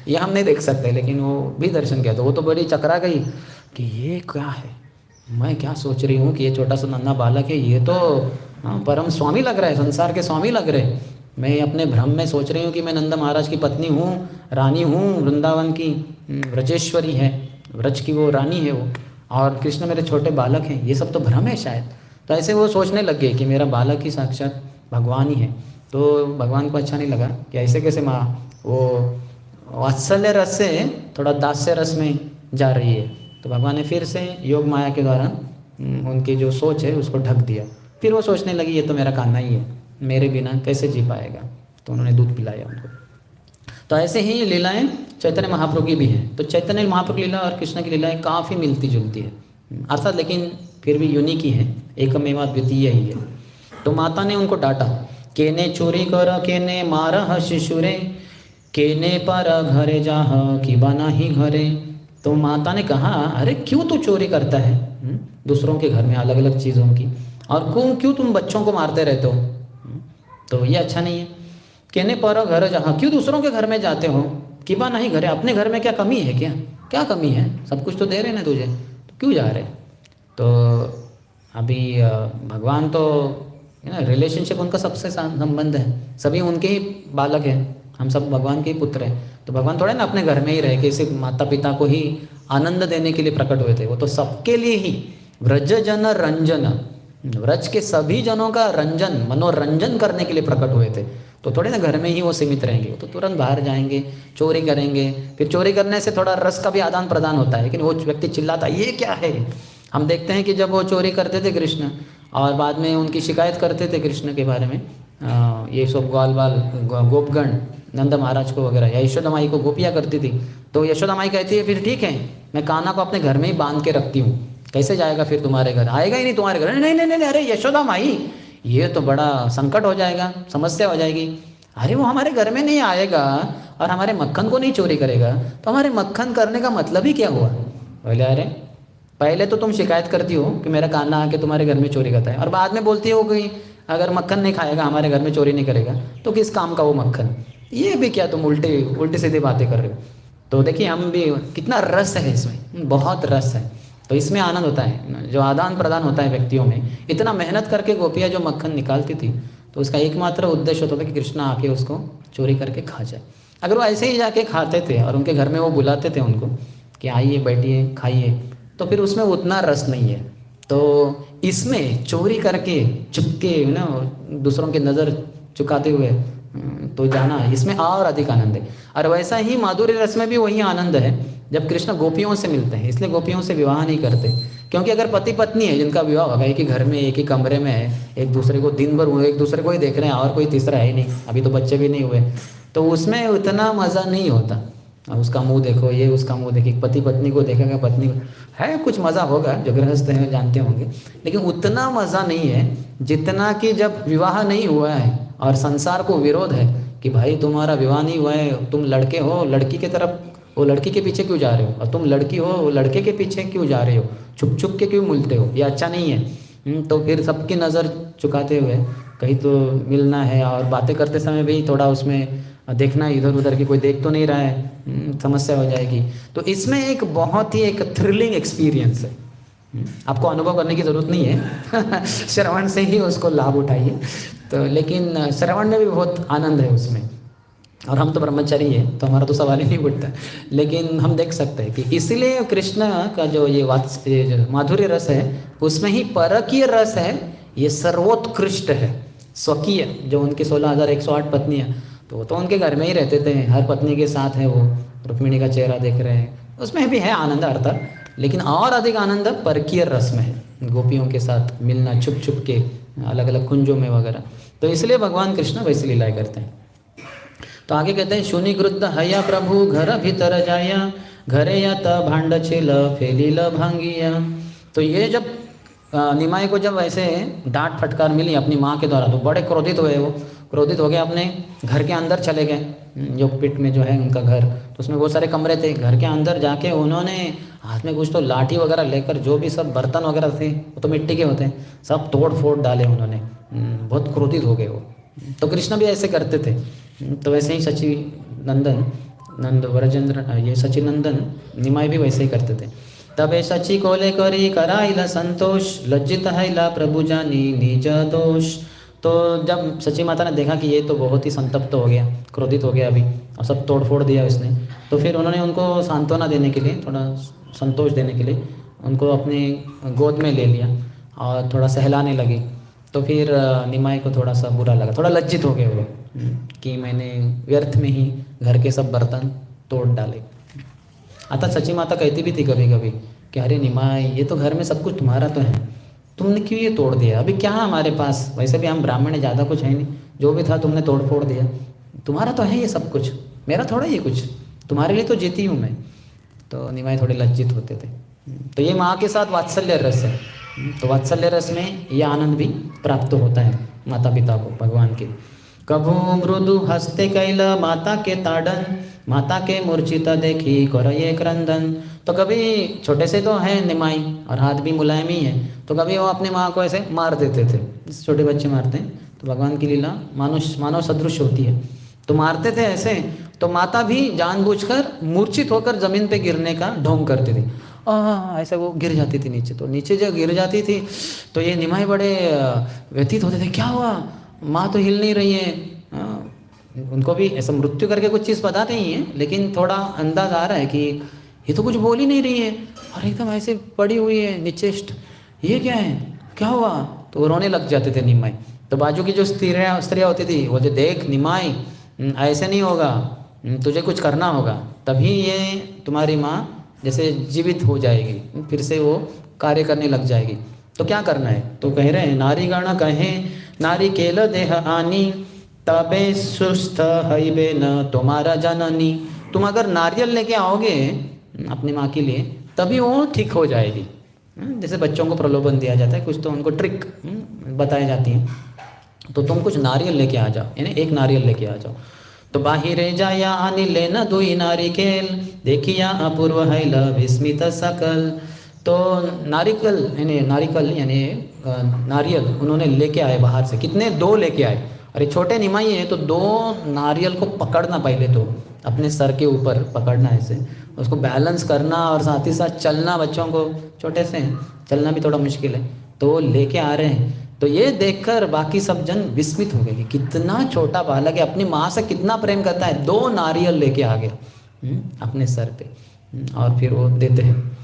Speaker 1: ये हम नहीं देख सकते, लेकिन वो भी दर्शन किया। तो वो तो बड़ी चकरा गई कि ये क्या है, मैं क्या सोच रही हूँ कि ये छोटा सा नन्हा बालक है, ये तो परम स्वामी लग रहा है, संसार के स्वामी लग रहे हैं। मैं अपने भ्रम में सोच रही हूँ कि मैं नंद महाराज की पत्नी हूँ, रानी हूँ, वृंदावन की व्रजेश्वरी है, व्रज की वो रानी है वो, और कृष्ण मेरे छोटे बालक हैं, ये सब तो भ्रम है शायद। तो ऐसे वो सोचने लग गए कि मेरा बालक ही साक्षात भगवान ही है। तो भगवान को अच्छा नहीं लगा कि ऐसे कैसे माँ वो वात्सल्य रस से थोड़ा दास्य रस में जा रही है। तो भगवान ने फिर से योग माया के द्वारा उनकी जो सोच है उसको ढक दिया। फिर वो सोचने लगी ये तो मेरा कान्हा ही है, मेरे बिना कैसे जी पाएगा। तो उन्होंने दूध पिलाया उनको। तो ऐसे ही लीलाएं चैतन्य महाप्रभु की भी हैं। तो चैतन्य महाप्रभु की लीला और कृष्ण की लीलाएं काफ़ी मिलती जुलती है अर्थात, लेकिन फिर भी यूनिक ही है, एकमेवा द्वितीय ही है। तो माता ने उनको डांटा, केने चोरी कर केने मारह शिशुरे, केने पर घरे जाह कि बना ही घरे। तो माता ने कहा अरे क्यों तू चोरी करता है दूसरों के घर में अलग अलग चीज़ों की, और क्यों तुम बच्चों को मारते रहते हो, तो ये अच्छा नहीं है। केने पर घर जहाँ, क्यों दूसरों के घर में जाते हो, कि बा नहीं घरे, अपने घर में क्या कमी है, क्या कमी है, सब कुछ तो दे रहे ना तुझे, तो क्यों जा रहे। तो अभी भगवान तो रिलेशनशिप उनका सबसे संबंध है, सभी उनके ही बालक हैं, हम सब भगवान के ही पुत्र हैं। तो भगवान थोड़े ना अपने घर में ही रहे कि सिर्फ माता पिता को ही आनंद देने के लिए प्रकट हुए थे, वो तो सबके लिए ही व्रज जन रंजन, व्रज के सभी जनों का रंजन, मनोरंजन करने के लिए प्रकट हुए थे। तो थोड़े ना घर में ही वो सीमित रहेंगे, तो तुरंत बाहर जाएंगे, चोरी करेंगे। फिर चोरी करने से थोड़ा रस का भी आदान प्रदान होता है, लेकिन वो व्यक्ति चिल्लाता है ये क्या है। हम देखते हैं कि जब वो चोरी करते थे कृष्ण और बाद में उनकी शिकायत करते थे कृष्ण के बारे में, ये सब ग्वाल बाल गोपगण नंद महाराज को वगैरह, या यशोदा माई को गोपियाँ करती थी, तो यशोदा माई कहती है फिर ठीक है मैं कान्हा को अपने घर में ही बांध के रखती हूँ, कैसे जाएगा फिर तुम्हारे घर, आएगा ही नहीं तुम्हारे घर। नहीं नहीं नहीं, अरे यशोदा माई ये तो बड़ा संकट हो जाएगा, समस्या हो जाएगी। अरे वो हमारे घर में नहीं आएगा और हमारे मक्खन को नहीं चोरी करेगा, तो हमारे मक्खन करने का मतलब ही क्या हुआ। बोले अरे पहले तो तुम शिकायत करती हो कि मेरा कान्हा आके तुम्हारे घर में चोरी करता है, और बाद में बोलती हो कि अगर मक्खन नहीं खाएगा हमारे घर में चोरी नहीं करेगा, तो किस काम का वो मक्खन। ये भी क्या तुम उल्टी सीधी बातें कर रहे हो। तो देखिए हम भी कितना रस है इसमें, बहुत रस है। तो इसमें आनंद होता है, जो आदान प्रदान होता है व्यक्तियों में। इतना मेहनत करके गोपियाँ जो मक्खन निकालती थी, तो उसका एकमात्र उद्देश्य होता था कि कृष्णा आके उसको चोरी करके खा जाए। अगर वो ऐसे ही जाके खाते थे और उनके घर में वो बुलाते थे उनको कि आइए बैठिए खाइए, तो फिर उसमें उतना रस नहीं है। तो इसमें चोरी करके चुपके ना दूसरों की नज़र चुकाते हुए तो जाना, इसमें और अधिक आनंद है। और वैसा ही माधुर्य रस में भी वही आनंद है जब कृष्ण गोपियों से मिलते हैं। इसलिए गोपियों से विवाह नहीं करते, क्योंकि अगर पति पत्नी है जिनका विवाह होगा, एक ही घर में एक ही कमरे में है, एक दूसरे को दिन भर एक दूसरे को ही देख रहे हैं और कोई तीसरा है ही नहीं, अभी तो बच्चे भी नहीं हुए, तो उसमें उतना मज़ा नहीं होता। उसका मुंह देखो, ये उसका मुंह देखे, पति पत्नी को देखेगा, पत्नी है कुछ मज़ा होगा, जो गृहस्थ हैं जानते होंगे, लेकिन उतना मज़ा नहीं है जितना कि जब विवाह नहीं हुआ है और संसार को विरोध है कि भाई तुम्हारा विवाह नहीं हुआ है, तुम लड़के हो, लड़की के तरफ वो लड़की के पीछे क्यों जा रहे हो, और तुम लड़की हो वो लड़के के पीछे क्यों जा रहे हो, छुप छुप के क्यों मिलते हो, ये अच्छा नहीं है। तो फिर सबकी नज़र चुकाते हुए कहीं तो मिलना है, और बातें करते समय भी थोड़ा उसमें देखना इधर उधर की कोई देख तो नहीं रहा है, समस्या हो जाएगी। तो इसमें एक बहुत ही एक थ्रिलिंग एक्सपीरियंस है, आपको अनुभव करने की ज़रूरत नहीं है श्रवण से ही उसको लाभ उठाइए। तो लेकिन श्रवण में भी बहुत आनंद है उसमें, और हम तो ब्रह्मचारी है तो हमारा तो सवाल ही नहीं उठता, लेकिन हम देख सकते हैं कि इसलिए कृष्ण का जो ये माधुर्य रस है उसमें ही परकीय रस है, ये सर्वोत्कृष्ट है। स्वकीय जो उनकी 16,108 पत्नियाँ, तो वो तो उनके घर में ही रहते थे, हर पत्नी के साथ है वो, रुक्मिणी का चेहरा देख रहे हैं, उसमें भी है आनंद अर्थात, लेकिन और अधिक आनंद परकीय रस में है, गोपियों के साथ मिलना छुप छुप के अलग अलग कुंजों में वगैरह। तो इसलिए भगवान कृष्ण वैसी लीलाएँ करते हैं। तो आगे कहते हैं शुनि क्रुद्ध हया प्रभु घर भीतर जाया, घरे या त भांड छिल फेलिल भांगिया। तो ये जब निमाई को जब ऐसे डांट फटकार मिली अपनी माँ के द्वारा, तो बड़े क्रोधित हुए, वो क्रोधित हो गए, अपने घर के अंदर चले गए, जो पिट में जो है उनका घर, तो उसमें बहुत सारे कमरे थे, घर के अंदर जाके उन्होंने हाथ में कुछ तो लाठी वगैरह लेकर जो भी सब बर्तन वगैरह थे, वो तो मिट्टी के होते हैं, सब तोड़ फोड़ डाले उन्होंने, बहुत क्रोधित हो गए वो। तो कृष्ण भी ऐसे करते थे। तो वैसे ही सची नंदन नंद व्रजेंद्र, ये सचिनंदन निमाई भी वैसे ही करते थे। तबे सची को लेकर कराइला संतोष, लज्जित हैला प्रभु जानी निज दोष। तो जब सची माता ने देखा कि ये तो बहुत ही संतप्त हो गया, क्रोधित हो गया अभी, और सब तोड़ फोड़ दिया इसने, तो फिर उन्होंने उनको सांत्वना देने के लिए, थोड़ा संतोष देने के लिए उनको अपनी गोद में ले लिया और थोड़ा सहलाने लगी। तो फिर निमाई को थोड़ा सा बुरा लगा, थोड़ा लज्जित हो गए वो कि मैंने व्यर्थ में ही घर के सब बर्तन तोड़ डाले। अतः सची माता कहती भी थी कभी कभी कि अरे निमाई, ये तो घर में सब कुछ तुम्हारा तो है, तुमने क्यों ये तोड़ दिया, अभी क्या हमारे पास, वैसे भी हम ब्राह्मण है, ज़्यादा कुछ है नहीं, जो भी था तुमने तोड़ फोड़ दिया, तुम्हारा तो है ये सब कुछ, मेरा थोड़ा ये कुछ, तुम्हारे लिए तो जीती हूँ मैं। तो निमाई थोड़े लज्जित होते थे। तो ये माँ के साथ वात्सल्य रस है। तो वात्सल्य रस में ये आनंद भी प्राप्त होता है माता पिता को भगवान के। कभू मृदु हस्ते कैला माता के ताड़न, माता के मूर्छिता देखी कर ये क्रंदन। तो कभी छोटे से तो है निमाई और हाथ भी मुलायम ही है, तो कभी वो अपनी माँ को ऐसे मार देते थे, जैसे छोटे बच्चे मारते हैं। तो भगवान की लीला मानव सदृश होती है, तो मारते थे ऐसे। तो माता भी जानबूझकर मूर्छित होकर जमीन पे गिरने का ढोंग करती थी, ऐसे वो गिर जाती थी नीचे। तो नीचे जब गिर जाती थी तो ये निमाई बड़े व्यथित होते थे, क्या हुआ, माँ तो हिल नहीं रही है। उनको भी ऐसा मृत्यु करके कुछ चीज़ पता नहीं है, लेकिन थोड़ा अंदाज आ रहा है कि ये तो कुछ बोल ही नहीं रही है और एकदम ऐसे पड़ी हुई है निचेष्ट, ये क्या है, क्या हुआ। तो रोने लग जाते थे निमाई। तो बाजू की जो स्त्रियाँ होती थी वो जो देख निमाई ऐसे नहीं होगा, तुझे कुछ करना होगा, तभी ये तुम्हारी माँ जैसे जीवित हो जाएगी, फिर से वो कार्य करने लग जाएगी। तो क्या करना है? तो कह रहे हैं नारी गण कहे नारी केल देह आनी तबे सुस्थ हईबे न तुम्हारा जननी। तुम अगर नारियल लेके आओगे अपनी माँ के लिए तभी वो ठीक हो जाएगी। जैसे बच्चों को प्रलोभन दिया जाता है, कुछ तो उनको ट्रिक बताई जाती है, तो तुम कुछ नारियल लेके आ जाओ, यानी एक नारियल लेके आ जाओ। तो बाहिरे जाया आनी लेना दुई नारिकेल देखिया अपूर्व हैल विस्मित सकल। तो नारिकल यानी नारियल उन्होंने लेके आए बाहर से। कितने? 2 लेके आए। अरे छोटे निमाई है तो 2 नारियल को पकड़ना, पहले तो अपने सर के ऊपर पकड़ना, ऐसे उसको बैलेंस करना और साथ ही साथ चलना। बच्चों को छोटे से चलना भी थोड़ा मुश्किल है, तो वो लेके आ रहे हैं। तो ये देखकर बाकी सब जन विस्मित हो गए कि कितना छोटा बालक है, अपनी माँ से कितना प्रेम करता है, 2 नारियल लेके आ गया अपने सर पे। और फिर वो देते हैं।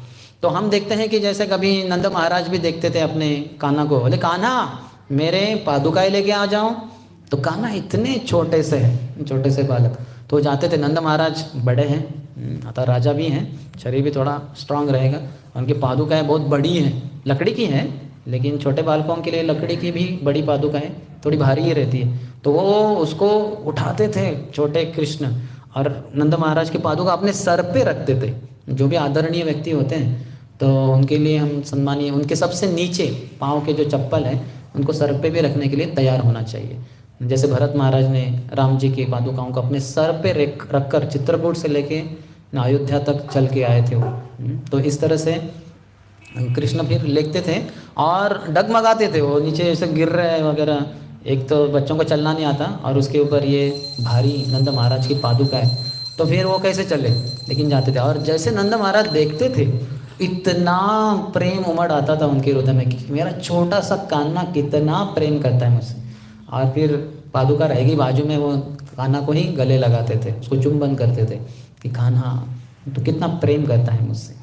Speaker 1: तो हम देखते हैं कि जैसे कभी नंद महाराज भी देखते थे अपने कान्हा को, बोले कान्हा मेरे पादुकाएं लेके आ जाओ। तो कान्हा इतने छोटे से है, छोटे से बालक, तो जाते थे। नंद महाराज बड़े हैं, अतः राजा भी हैं, शरीर भी थोड़ा स्ट्रांग रहेगा, उनकी पादुकाएं बहुत बड़ी हैं, लकड़ी की हैं, लेकिन छोटे बालकों के लिए लकड़ी की भी बड़ी पादुकाएं थोड़ी भारी ही रहती है। तो वो उसको उठाते थे छोटे कृष्ण, और नंद महाराज की पादुका अपने सर पे रखते थे। जो भी आदरणीय व्यक्ति होते हैं तो उनके लिए हम सम्मानीय, उनके सबसे नीचे पाँव के जो चप्पल है उनको सर पे भी रखने के लिए तैयार होना चाहिए। जैसे भरत महाराज ने राम जी की पादुकाओं को अपने सर पे रख कर चित्रकूट से लेके अयोध्या तक चल के आए थे वो। तो इस तरह से कृष्ण फिर लेखते थे और डगमगाते थे, वो नीचे ऐसे गिर रहे हैं वगैरह। एक तो बच्चों को चलना नहीं आता और उसके ऊपर ये भारी नंद महाराज की पादुका है, तो फिर वो कैसे चले, लेकिन जाते थे। और जैसे नंद महाराज देखते थे इतना प्रेम उमड़ आता था उनके हृदय में कि मेरा छोटा सा कान्हा कितना प्रेम करता है मुझसे। और फिर पादुका रहेगी बाजू में, वो कान्हा को ही गले लगाते थे, उसको चुंबन करते थे कि कान्हा तो कितना प्रेम करता है मुझसे।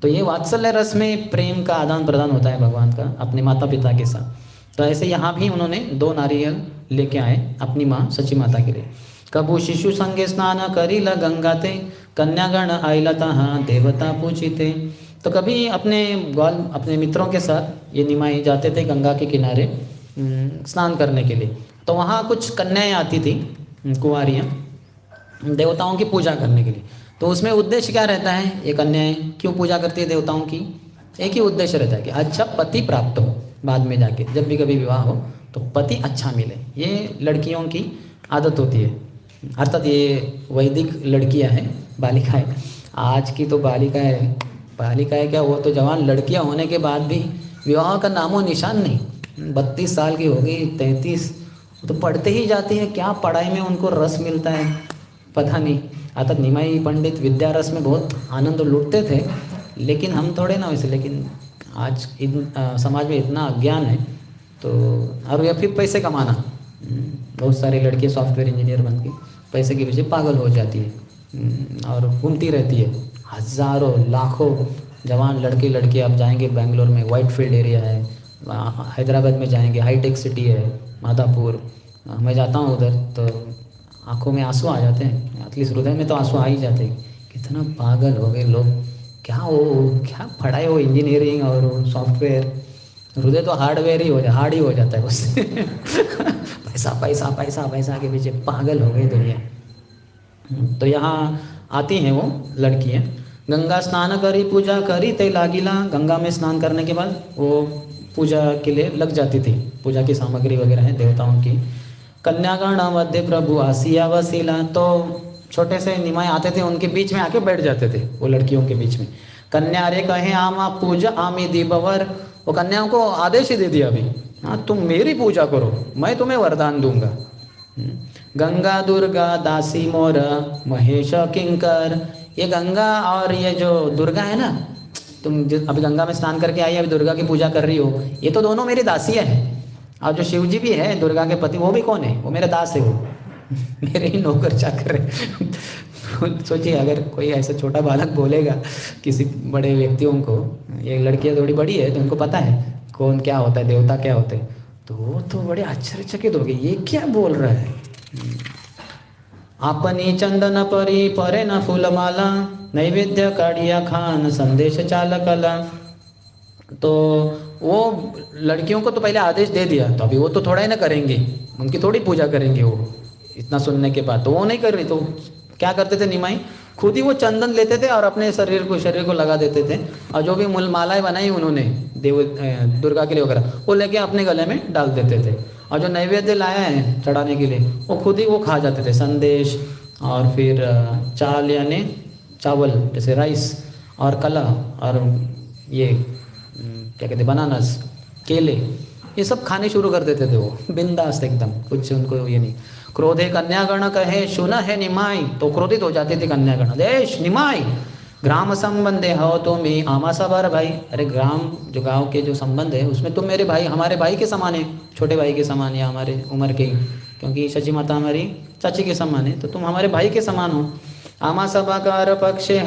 Speaker 1: तो ये वात्सल्य रस में प्रेम का आदान प्रदान होता है भगवान का अपने माता पिता के साथ। तो ऐसे यहाँ भी उन्होंने 2 नारियल लेके आए अपनी माँ सची माता के लिए। कबू शिशु संगे स्नान करीला गंगाते कन्यागण आइला तहाँ देवता पूछिते। तो कभी अपने मित्रों के साथ ये निमाई जाते थे गंगा के किनारे स्नान करने के लिए। तो वहाँ कुछ कन्याएं आती थी, कुंवारियाँ, देवताओं की पूजा करने के लिए। तो उसमें उद्देश्य क्या रहता है, ये कन्याएं क्यों पूजा करती है देवताओं की? एक ही उद्देश्य रहता है कि अच्छा पति प्राप्त हो, बाद में जाके जब भी कभी विवाह हो तो पति अच्छा मिले। ये लड़कियों की आदत होती है, अर्थात ये वैदिक लड़कियां हैं, बालिकाएं। आज की तो बालिकाएं क्या, वो तो जवान लड़कियां होने के बाद भी विवाह का नामो निशान नहीं। 32 साल की हो गई, 33, तो पढ़ते ही जाती है। क्या पढ़ाई में उनको रस मिलता है पता नहीं। अर्थात निमाई पंडित विद्या रस में बहुत आनंद लूटते थे, लेकिन हम थोड़े ना वैसे। लेकिन आज समाज में इतना अज्ञान है, तो और या फिर पैसे कमाना। बहुत सारी लड़कियाँ सॉफ्टवेयर इंजीनियर बन के पैसे के पीछे पागल हो जाती है और घूमती रहती है। हज़ारों लाखों जवान लड़के लड़कियाँ अब जाएंगे बेंगलोर में, वाइट फील्ड एरिया है, हैदराबाद में जाएंगे, हाईटेक सिटी है माधापुर। मैं जाता हूँ उधर तो आंखों में आंसू आ जाते हैं, एटलीस्ट हृदय में तो आंसू आ ही जाते हैं। कितना पागल हो गए लोग, क्या पढ़ाए हो इंजीनियरिंग और सॉफ्टवेयर, हृदय तो हार्ड ही हो जाता है उससे। पैसा पैसा पैसा पैसा के पीछे पागल हो गई दुनिया। तो यहाँ आती हैं वो लड़कियाँ, गंगा स्नान करी पूजा करी ते लागिला। गंगा में स्नान करने के बाद वो पूजा के लिए लग जाती थी, पूजा की सामग्री वगैरह है देवताओं की। कन्यागण मध्य प्रभु आसिया वसीला। तो छोटे से निमाय आते थे, उनके बीच में आके बैठ जाते थे वो लड़कियों के बीच में। कन्या रे कहे आमा पूजा आमी दीबवर। वो कन्याओं को आदेश ही दे दिया अभी, हाँ तुम मेरी पूजा करो, मैं तुम्हें वरदान दूंगा। गंगा दुर्गा दासी मोर महेश किंकर। ये गंगा और ये जो दुर्गा है ना, तुम अभी गंगा में स्नान करके आई, अभी दुर्गा की पूजा कर रही हो, ये तो दोनों मेरी दासियाँ हैं। और जो शिव जी भी है दुर्गा के पति, वो भी कौन है? वो मेरे दास है, वो मेरे ही नौकर चाकर है। सोचिए अगर कोई ऐसा छोटा बालक बोलेगा किसी बड़े व्यक्तियों को, ये लड़कियाँ थोड़ी बड़ी है तो उनको पता है कौन क्या होता है, देवता क्या होते हैं, तो बड़े आश्चर्यचकित हो गए, ये क्या बोल रहा है। आपनी चंदन परी परे न फूलमाला, नैवेद्य काढ़िया खान संदेश चालकला। तो वो लड़कियों को तो पहले आदेश दे दिया, तो अभी वो तो थोड़ा ही ना करेंगे, उनकी थोड़ी पूजा करेंगे वो इतना सुनने के बाद, तो वो नहीं कर रही। तो क्या करते थे निमाई, खुद ही वो चंदन लेते थे और अपने शरीर को लगा देते थे, और जो भी मालाएं बनाई उन्होंने देव दुर्गा के लिए वगैरह, वो लेके अपने गले में डाल देते थे। और जो नैवेद्य लाया है चढ़ाने के लिए, वो खुद ही वो खा जाते थे, संदेश और फिर चाल यानी चावल जैसे राइस, और कला, और ये क्या कहते बनानास, केले, ये सब खाने शुरू कर देते थे वो बिंदास एकदम, कुछ उनको ये नहीं। क्रोधे कन्यागण कहे सुन है निमाई, तो क्रोधित हो जाती थी कन्यागण, देश निमाई ग्राम संबंधे हो तुम ही आमा सबर भाई। अरे ग्राम जो गांव के जो संबंध है उसमें तुम मेरे भाई, हमारे भाई के समान है, छोटे भाई के समान या हमारे उम्र के, क्योंकि शची माता हमारी चाची के समान है, तो तुम हमारे भाई के समान हो। आमा सभाकार पक्षे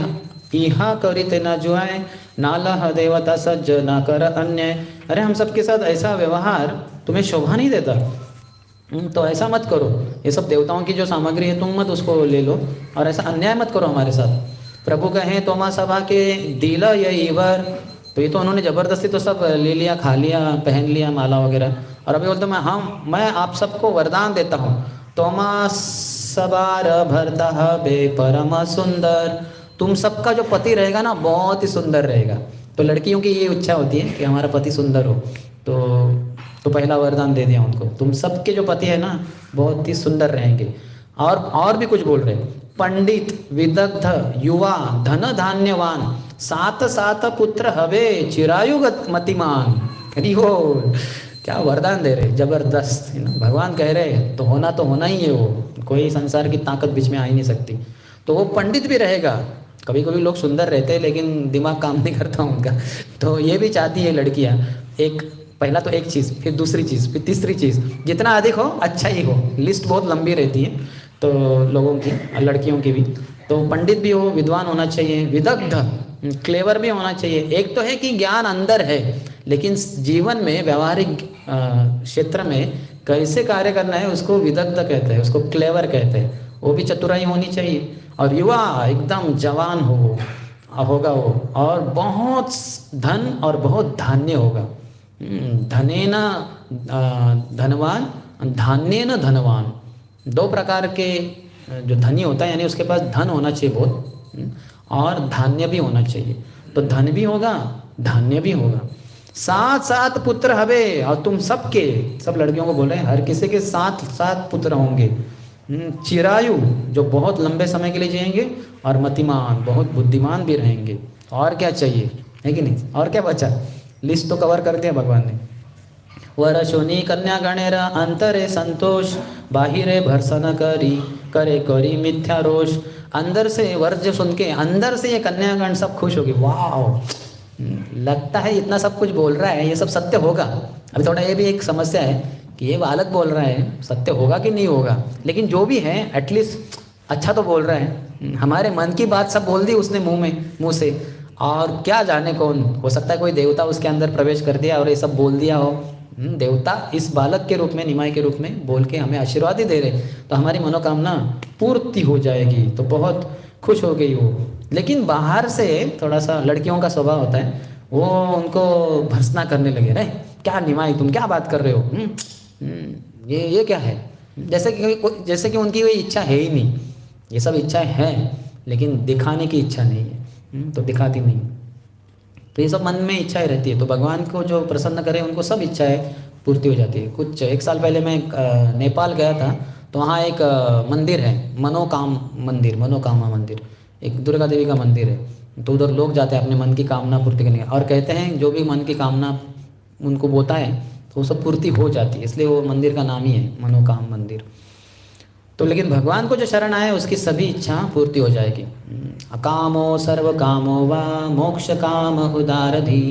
Speaker 1: इहा करिते न जुआए, नालह देवता सज्ज न कर अन्याय। अरे हम सबके साथ ऐसा व्यवहार तुम्हें शोभा नहीं देता, तो ऐसा मत करो, ये सब देवताओं की जो सामग्री है तुम मत उसको ले लो, और ऐसा अन्याय मत करो हमारे साथ। प्रभु कहें तोमा सभा के दिला ये ईवर, तो ये तो उन्होंने ज़बरदस्ती तो सब ले लिया, खा लिया, पहन लिया माला वगैरह, और अभी बोलते मैं आप सबको वरदान देता हूँ, तोमा सबार भरता बे परम सुंदर, तुम सबका जो पति रहेगा ना बहुत ही सुंदर रहेगा। तो लड़कियों की ये इच्छा होती है कि हमारा पति सुंदर हो, तो पहला वरदान दे दिया उनको, तुम सबके जो पति है ना बहुत ही सुंदर रहेंगे। और भी कुछ बोल रहे, पंडित विदग्ध युवा धन धान्यवान, सात सात पुत्र हवे चिरायु मतिमान। अरे वो क्या वरदान दे रहे, जबरदस्त है ना। भगवान कह रहे तो होना ही है, वो कोई संसार की ताकत बीच में आ ही नहीं सकती। तो वो पंडित भी रहेगा, कभी कभी लोग सुंदर रहते हैं लेकिन दिमाग काम नहीं करता उनका, तो ये भी चाहती है लड़कियां, एक पहला तो एक चीज़, फिर दूसरी चीज़, फिर तीसरी चीज़, जितना अधिक हो अच्छा ही हो। लिस्ट बहुत लंबी रहती है तो लोगों की, लड़कियों की भी। तो पंडित भी हो, विद्वान होना चाहिए, विदग्ध क्लेवर भी होना चाहिए। एक तो है कि ज्ञान अंदर है, लेकिन जीवन में व्यवहारिक क्षेत्र में कैसे कार्य करना है उसको विदग्ध कहते हैं, उसको क्लेवर कहते हैं, वो भी चतुराई होनी चाहिए। और युवा एकदम जवान होगा वो, और बहुत धन और बहुत धान्य होगा। धनेन धनवान, धान्येन धनवान, दो प्रकार के जो धनी होता है, यानी उसके पास धन होना चाहिए बहुत, और धान्य भी होना चाहिए। तो धन भी होगा, धान्य भी होगा। सात सात पुत्र हवे, और तुम सब लड़कियों को बोल रहे हैं, हर किसी के सात सात पुत्र होंगे। चिरायु जो बहुत लंबे समय के लिए जिएंगे, और मतिमान बहुत बुद्धिमान भी रहेंगे। और क्या चाहिए, है कि नहीं, और क्या बचा, लिस्ट तो कवर कर दिया भगवान ने। वर शोनी कन्या गणेर अंतरे संतोष, बाहिरे भर्सन करी मिथ्या रोष। अंदर से वर जो सुन के अंदर से ये कन्यागण सब खुश होगी, वाह लगता है इतना सब कुछ बोल रहा है, ये सब सत्य होगा। अभी थोड़ा ये भी एक समस्या है कि ये बालक बोल रहा है, सत्य होगा कि नहीं होगा, लेकिन जो भी है एटलीस्ट अच्छा तो बोल रहा है। हमारे मन की बात सब बोल दी उसने मुंह से, और क्या जाने कौन, हो सकता है कोई देवता उसके अंदर प्रवेश कर दिया और ये सब बोल दिया हो। देवता इस बालक के रूप में, निमाई के रूप में बोल के हमें आशीर्वाद ही दे रहे, तो हमारी मनोकामना पूर्ति हो जाएगी। तो बहुत खुश हो गई वो। लेकिन बाहर से थोड़ा सा लड़कियों का स्वभाव होता है, वो उनको भर्त्सना करने लगे, रे क्या निमाई तुम क्या बात कर रहे हो, ये क्या है, जैसे कि उनकी कोई इच्छा है ही नहीं। ये सब इच्छाएं हैं लेकिन दिखाने की इच्छा नहीं है, तो दिखाती नहीं। तो ये सब मन में इच्छाएं रहती है, तो भगवान को जो प्रसन्न करे उनको सब इच्छाएं पूर्ति हो जाती है। कुछ एक साल पहले मैं नेपाल गया था, तो वहाँ एक मंदिर है, मनोकामा मंदिर, एक दुर्गा देवी का मंदिर है। तो उधर लोग जाते हैं अपने मन की कामना पूर्ति करने, और कहते हैं जो भी मन की कामना उनको बोता है तो वो सब पूर्ति हो जाती है, इसलिए वो मंदिर का नाम ही है मनोकाम मंदिर। तो लेकिन भगवान को जो शरण आए उसकी सभी इच्छा पूर्ति हो जाएगी। अकामो सर्व कामो वा मोक्ष काम उदारधि,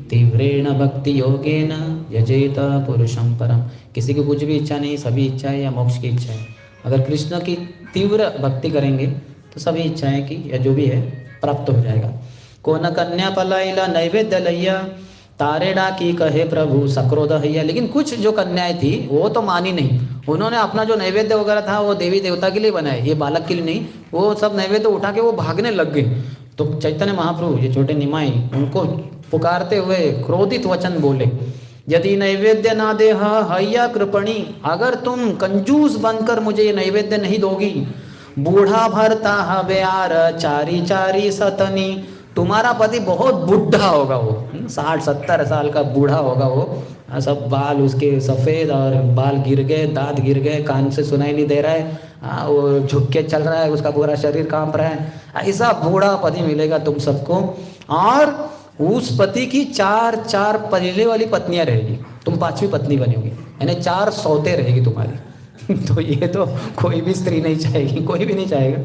Speaker 1: तीव्रेण भक्ति योगेन यजेत पुरुषम परम। किसी की कुछ भी इच्छा नहीं, सभी इच्छा है या मोक्ष की इच्छा है। अगर कृष्ण की तीव्र भक्ति करेंगे तो सभी इच्छाएं की या जो भी है प्राप्त हो जाएगा। को न कन्या पलाइला नैवेद्य लैया, तारेडा की कहे प्रभु सक्रोध हैया। लेकिन कुछ जो कन्याएं थी वो तो मानी नहीं, उन्होंने अपना जो नैवेद्य वगैरह था वो देवी देवता के लिए बनाए, ये बालक के लिए नहीं। वो सब नैवेद्य उठा के वो भागने लग गए। तो चैतन्य महाप्रभु ये छोटे निमाई उनको पुकारते हुए क्रोधित वचन बोले, यदि नैवेद्य ना दे हैया कृपणी, अगर तुम कंजूस बनकर मुझे ये नैवेद्य नहीं दोगी, बूढ़ा भरता हव्यार चारी चारी सतनी, तुम्हारा पति बहुत बुढ़ा होगा, वो 60-70 साल का बूढ़ा होगा वो, सब बाल उसके सफ़ेद और बाल गिर गए, दांत गिर गए, कान से सुनाई नहीं दे रहा है, वो झुक के चल रहा है, उसका पूरा शरीर कांप रहा है, ऐसा बूढ़ा पति मिलेगा तुम सबको। और उस पति की 4 पहले वाली पत्नियां रहेगी, तुम 5वीं पत्नी बनोगी, यानी 4 सौते रहेगी तुम्हारी। तो ये तो कोई भी स्त्री नहीं चाहेगी, कोई भी नहीं चाहेगा।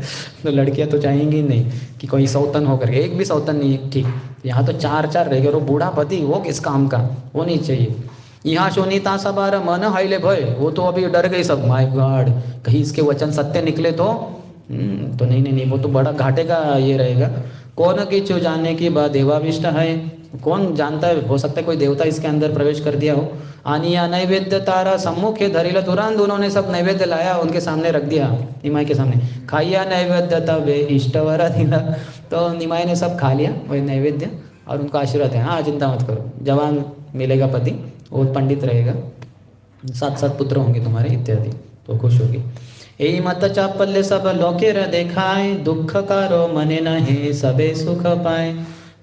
Speaker 1: तो लड़कियां तो चाहेंगी नहीं कि कोई सौतन होकर, एक भी सौतन नहीं है, ठीक। यहाँ तो 4 रहेगी, और वो बूढ़ा पति वो किस काम का, वो नहीं चाहिए। यहाँ शोनिता सबार मन हाइले भय, वो तो अभी डर गई सब, माय गॉड कहीं इसके वचन सत्य निकले तो नहीं, वो तो बड़ा घाटे का ये रहेगा। कौन की चो जाने की बात देवाविष्ट है, कौन जानता है, हो सकता है कोई देवता इसके अंदर प्रवेश कर दिया हो। आनिया नैवेद्य तारा सम्मुखे धरिला, तुरंत उन्होंने सब नैवेद्य लाया, उनके सामने रख दिया, निमाई के सामने। खाइया नैवेद्य तब इष्टवरा दिला, तो निमाई ने सब खा लिया वही नैवेद्य, और उनको आशीर्वाद है, हाँ चिंता मत करो, जवान मिलेगा पति, वो पंडित रहेगा, 7 पुत्र होंगे तुम्हारे इत्यादि, तो खुश होगी। यही मत चापल्य सब लोकेर देखाए, दुख कारो मने नहे सबे सुख पाए।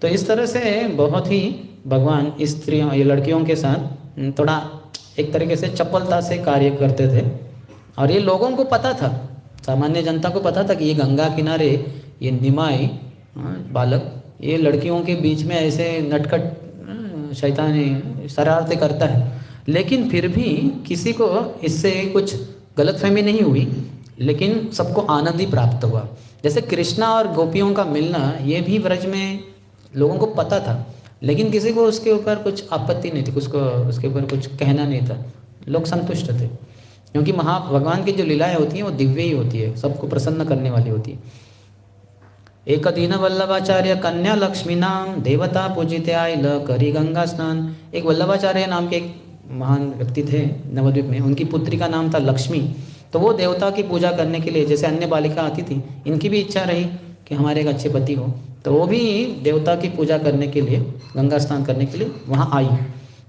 Speaker 1: तो इस तरह से बहुत ही भगवान स्त्रियों, ये लड़कियों के साथ थोड़ा एक तरीके से चपलता से कार्य करते थे। और ये लोगों को पता था, सामान्य जनता को पता था कि ये गंगा किनारे ये निमाई बालक ये लड़कियों के बीच में ऐसे नटखट शैतानी शरारतें करता है, लेकिन फिर भी किसी को इससे कुछ गलतफहमी नहीं हुई, लेकिन सबको आनंद ही प्राप्त हुआ। जैसे कृष्णा और गोपियों का मिलना ये भी ब्रज में लोगों को पता था, लेकिन किसी को उसके ऊपर कुछ आपत्ति नहीं थी, उसको उसके ऊपर कुछ कहना नहीं था, लोग संतुष्ट थे। क्योंकि भगवान की जो लीलाएं होती हैं वो दिव्य ही होती है, सबको प्रसन्न करने वाली होती है। एक दीन वल्लभाचार्य कन्या लक्ष्मी नाम, देवता पूजिते आयल करी गंगा स्नान। एक वल्लभाचार्य नाम के एक महान व्यक्ति थे नवद्वीप में, उनकी पुत्री का नाम था लक्ष्मी। तो वो देवता की पूजा करने के लिए, जैसे अन्य बालिका आती थी, इनकी भी इच्छा रही कि हमारे एक अच्छे पति हो, तो वो भी देवता की पूजा करने के लिए, गंगा स्नान करने के लिए वहाँ आई।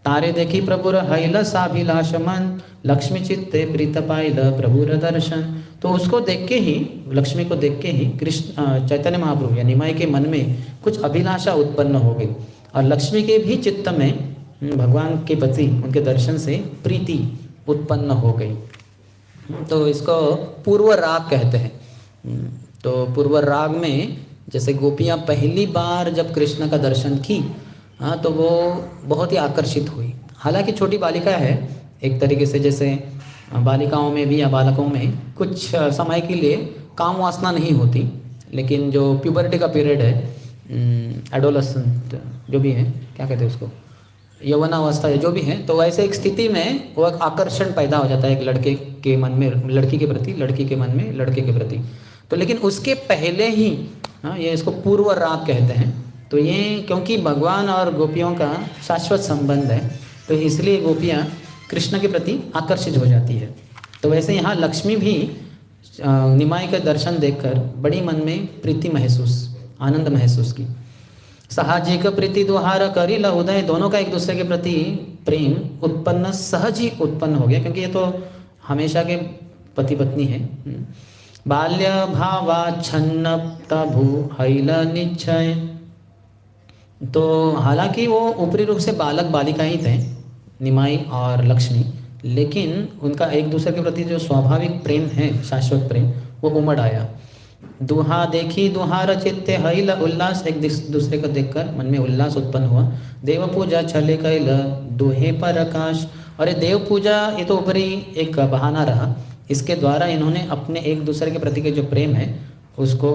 Speaker 1: तारे देखी प्रभुर हैल साभिलाष मन, लक्ष्मी चित्ते प्रीत पाइल प्रभुर दर्शन। तो उसको देख के ही, लक्ष्मी को देख के ही कृष्ण चैतन्य महाप्रभु या निमाई के मन में कुछ अभिलाषा उत्पन्न हो गई, और लक्ष्मी के भी चित्त में भगवान के प्रति उनके दर्शन से प्रीति उत्पन्न हो गई। तो इसको पूर्व राग कहते हैं। तो पूर्व राग में जैसे गोपियाँ पहली बार जब कृष्ण का दर्शन की, हाँ, तो वो बहुत ही आकर्षित हुई। हालांकि छोटी बालिका है एक तरीके से, जैसे बालिकाओं में भी या बालकों में कुछ समय के लिए काम वासना नहीं होती, लेकिन जो प्यूबर्टी का पीरियड है, एडोलसेंट जो भी है, क्या कहते हैं उसको, यौवनावस्था या जो भी है, तो वैसे एक स्थिति में वो एक आकर्षण पैदा हो जाता है एक लड़के के मन में लड़की के प्रति, लड़की के मन में लड़के के प्रति। तो लेकिन उसके पहले ही, हाँ, ये इसको पूर्व राग कहते हैं। तो ये क्योंकि भगवान और गोपियों का शाश्वत संबंध है, तो इसलिए गोपियाँ कृष्ण के प्रति आकर्षित हो जाती है। तो वैसे यहाँ लक्ष्मी भी निमाई के दर्शन देखकर बड़ी मन में प्रीति महसूस, आनंद महसूस की। साहजिक प्रीति दुहार करी लहुदय, दोनों का एक दूसरे के प्रति प्रेम उत्पन्न सहज ही उत्पन्न हो गया, क्योंकि ये तो हमेशा के पति पत्नी है। बाल्य भावाच्छन्न तभु हैल निश्चय। तो हालांकि वो ऊपरी रूप से बालक बालिका ही थे, निमाई और लक्ष्मी, लेकिन उनका एक दूसरे के प्रति जो स्वाभाविक प्रेम है, शाश्वत प्रेम, वो उमड़ आया। दुहा देखी दुहार चित्ते हैल उल्लास, एक दूसरे को देखकर मन में उल्लास उत्पन्न हुआ। देव पूजा छले कैल दुहे पर आकाश। और ये देव पूजा ये तो ऊपरी एक बहाना रहा, इसके द्वारा इन्होंने अपने एक दूसरे के प्रति के जो प्रेम है उसको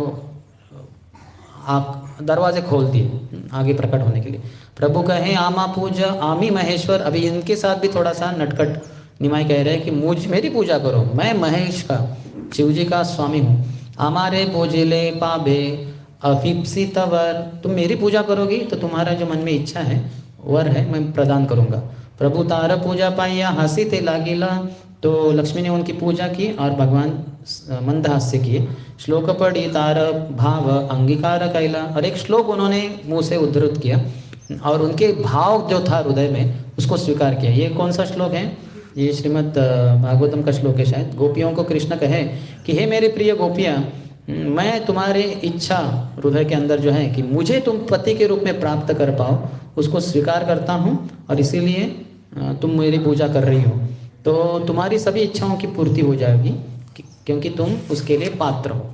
Speaker 1: आप दरवाजे खोल दिए आगे प्रकट होने के लिए। प्रभु कहे आमा पूजा आमी महेश्वर। अभी इनके साथ भी थोड़ा सा नटखट निमाई कह रहे हैं कि मेरी पूजा करो, मैं महेश का, शिव जी का स्वामी हूँ। हमारे पूजिले पाबे अभिप्सितवर, तुम मेरी पूजा करोगी तो तुम्हारा जो मन में इच्छा है वर है मैं प्रदान करूँगा। प्रभु तार पूजा पाइया हंसी ते लागिला, तो लक्ष्मी ने उनकी पूजा की और भगवान मंद हास्य किए। श्लोक पढ़ी तार भाव अंगीकार कैला, और एक श्लोक उन्होंने मुँह से उद्धृत किया और उनके भाव जो था हृदय में उसको स्वीकार किया। ये कौन सा श्लोक है? ये श्रीमद् भागवतम का श्लोक है शायद। गोपियों को कृष्ण कहे कि हे मेरे प्रिय गोपियाँ, मैं तुम्हारे इच्छा हृदय के अंदर जो है कि मुझे तुम पति के रूप में प्राप्त कर पाओ उसको स्वीकार करता हूँ, और इसीलिए तुम मेरी पूजा कर रही हो। तो तुम्हारी सभी इच्छाओं की पूर्ति हो जाएगी क्योंकि तुम उसके लिए पात्र हो।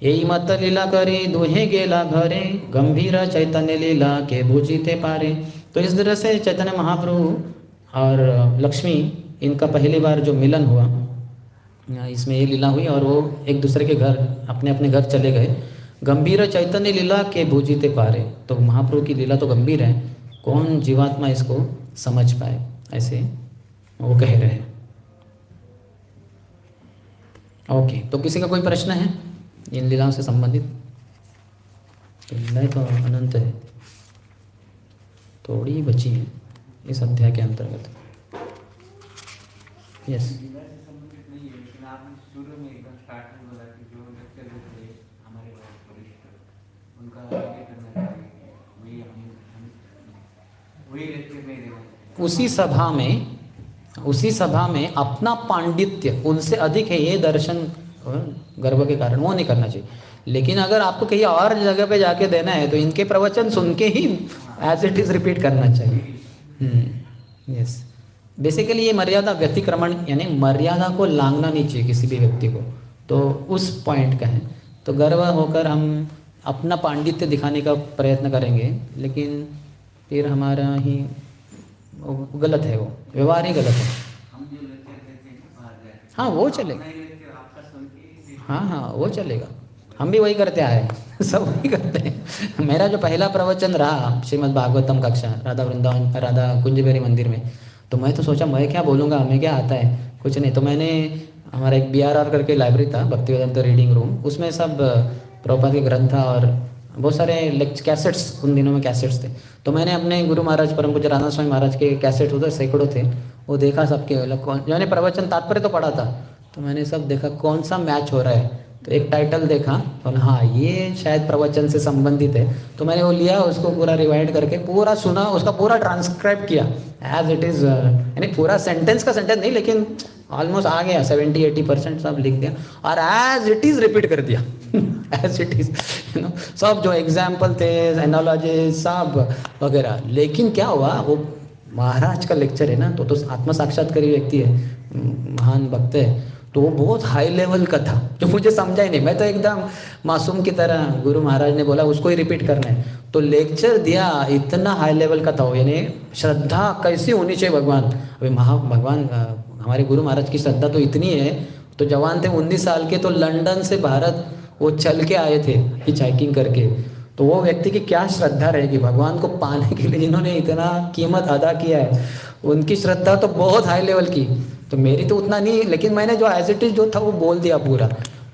Speaker 1: यही मत लीला करी दुहे गेला घरे, गंभीर चैतन्य लीला के भूजिते पारे। तो इस तरह से चैतन्य महाप्रभु और लक्ष्मी इनका पहली बार जो मिलन हुआ, इसमें ये लीला हुई और वो एक दूसरे के घर अपने अपने घर चले गए। गंभीर चैतन्य लीला के भूजिते पारे, तो महाप्रभु की लीला तो गंभीर है, कौन जीवात्मा इसको समझ पाए, ऐसे वो कह रहे हैं। ओके, तो किसी का कोई प्रश्न है इन लीलाओं से संबंधित? तो लीलाएं तो अनंत है, थोड़ी ही बची है इस अध्याय के अंतर्गत। यस, उसी सभा में अपना पांडित्य उनसे अधिक है ये दर्शन गर्व के कारण वो नहीं करना चाहिए। लेकिन अगर आपको कहीं और जगह पे जाके देना है तो इनके प्रवचन सुन के ही एज इट इज़ रिपीट करना चाहिए। यस, बेसिकली ये मर्यादा व्यतिक्रमण यानी मर्यादा को लांघना नहीं चाहिए किसी भी व्यक्ति को, तो उस पॉइंट का है। तो गर्व होकर हम अपना पांडित्य दिखाने का प्रयत्न करेंगे, लेकिन फिर हमारा ही गलत है, वो व्यवहार ही गलत है। हाँ वो चलेगा, हाँ वो चलेगा, हम भी वही करते आए सब वही करते हैं। मेरा जो पहला प्रवचन रहा श्रीमद् भागवतम कक्षा राधा वृंदावन राधा कुंजबेरी मंदिर में, तो मैं तो सोचा मैं क्या बोलूँगा, हमें क्या आता है, कुछ नहीं। तो मैंने हमारा एक BRR करके लाइब्रेरी था, भक्तिवेदांत रीडिंग रूम, उसमें सब प्रभुपाद के ग्रंथ था और बहुत सारे कैसेट्स, उन दिनों में कैसेट्स थे। तो मैंने अपने गुरु महाराज परम पूज्य राधा स्वामी महाराज के कैसेट उधर सैकड़ों थे, वो देखा सबके, जो मैंने प्रवचन तात्पर्य तो पढ़ा था, तो मैंने सब देखा कौन सा मैच हो रहा है। तो एक टाइटल देखा और हाँ ये शायद प्रवचन से संबंधित है, तो मैंने वो लिया, उसको पूरा रिवाइंड करके पूरा सुना, उसका पूरा ट्रांसक्राइब किया एज इट इज़, यानी पूरा सेंटेंस का सेंटेंस नहीं लेकिन ऑलमोस्ट आ गया 70-80% सब लिख दिया और एज इट इज़ रिपीट कर दिया as it is, you know, सब जो एग्जाम्पल थे, एनालॉजी सब वगैरह। लेकिन क्या हुआ, वो महाराज का लेक्चर है ना, तो आत्म साक्षात्कारी व्यक्ति है, महान भक्त है, तो वो बहुत हाई लेवल का था जो मुझे समझा ही नहीं। मैं तो एकदम मासूम की तरह, गुरु महाराज ने बोला उसको ही रिपीट करना है, तो लेक्चर दिया, इतना हाई लेवल का था वो, यानी श्रद्धा कैसी होनी चाहिए भगवान। अभी भगवान हमारे गुरु महाराज की श्रद्धा तो इतनी है, तो जवान थे 19 साल के, तो लंदन से भारत वो चल के आए थे हिचहाइकिंग करके। तो वो व्यक्ति की क्या श्रद्धा रहेगी भगवान को पाने के लिए, जिन्होंने इतना कीमत अदा किया है, उनकी श्रद्धा तो बहुत हाई लेवल की। तो मेरी तो उतना नहीं, लेकिन मैंने जो एज इट इज़ जो था वो बोल दिया पूरा।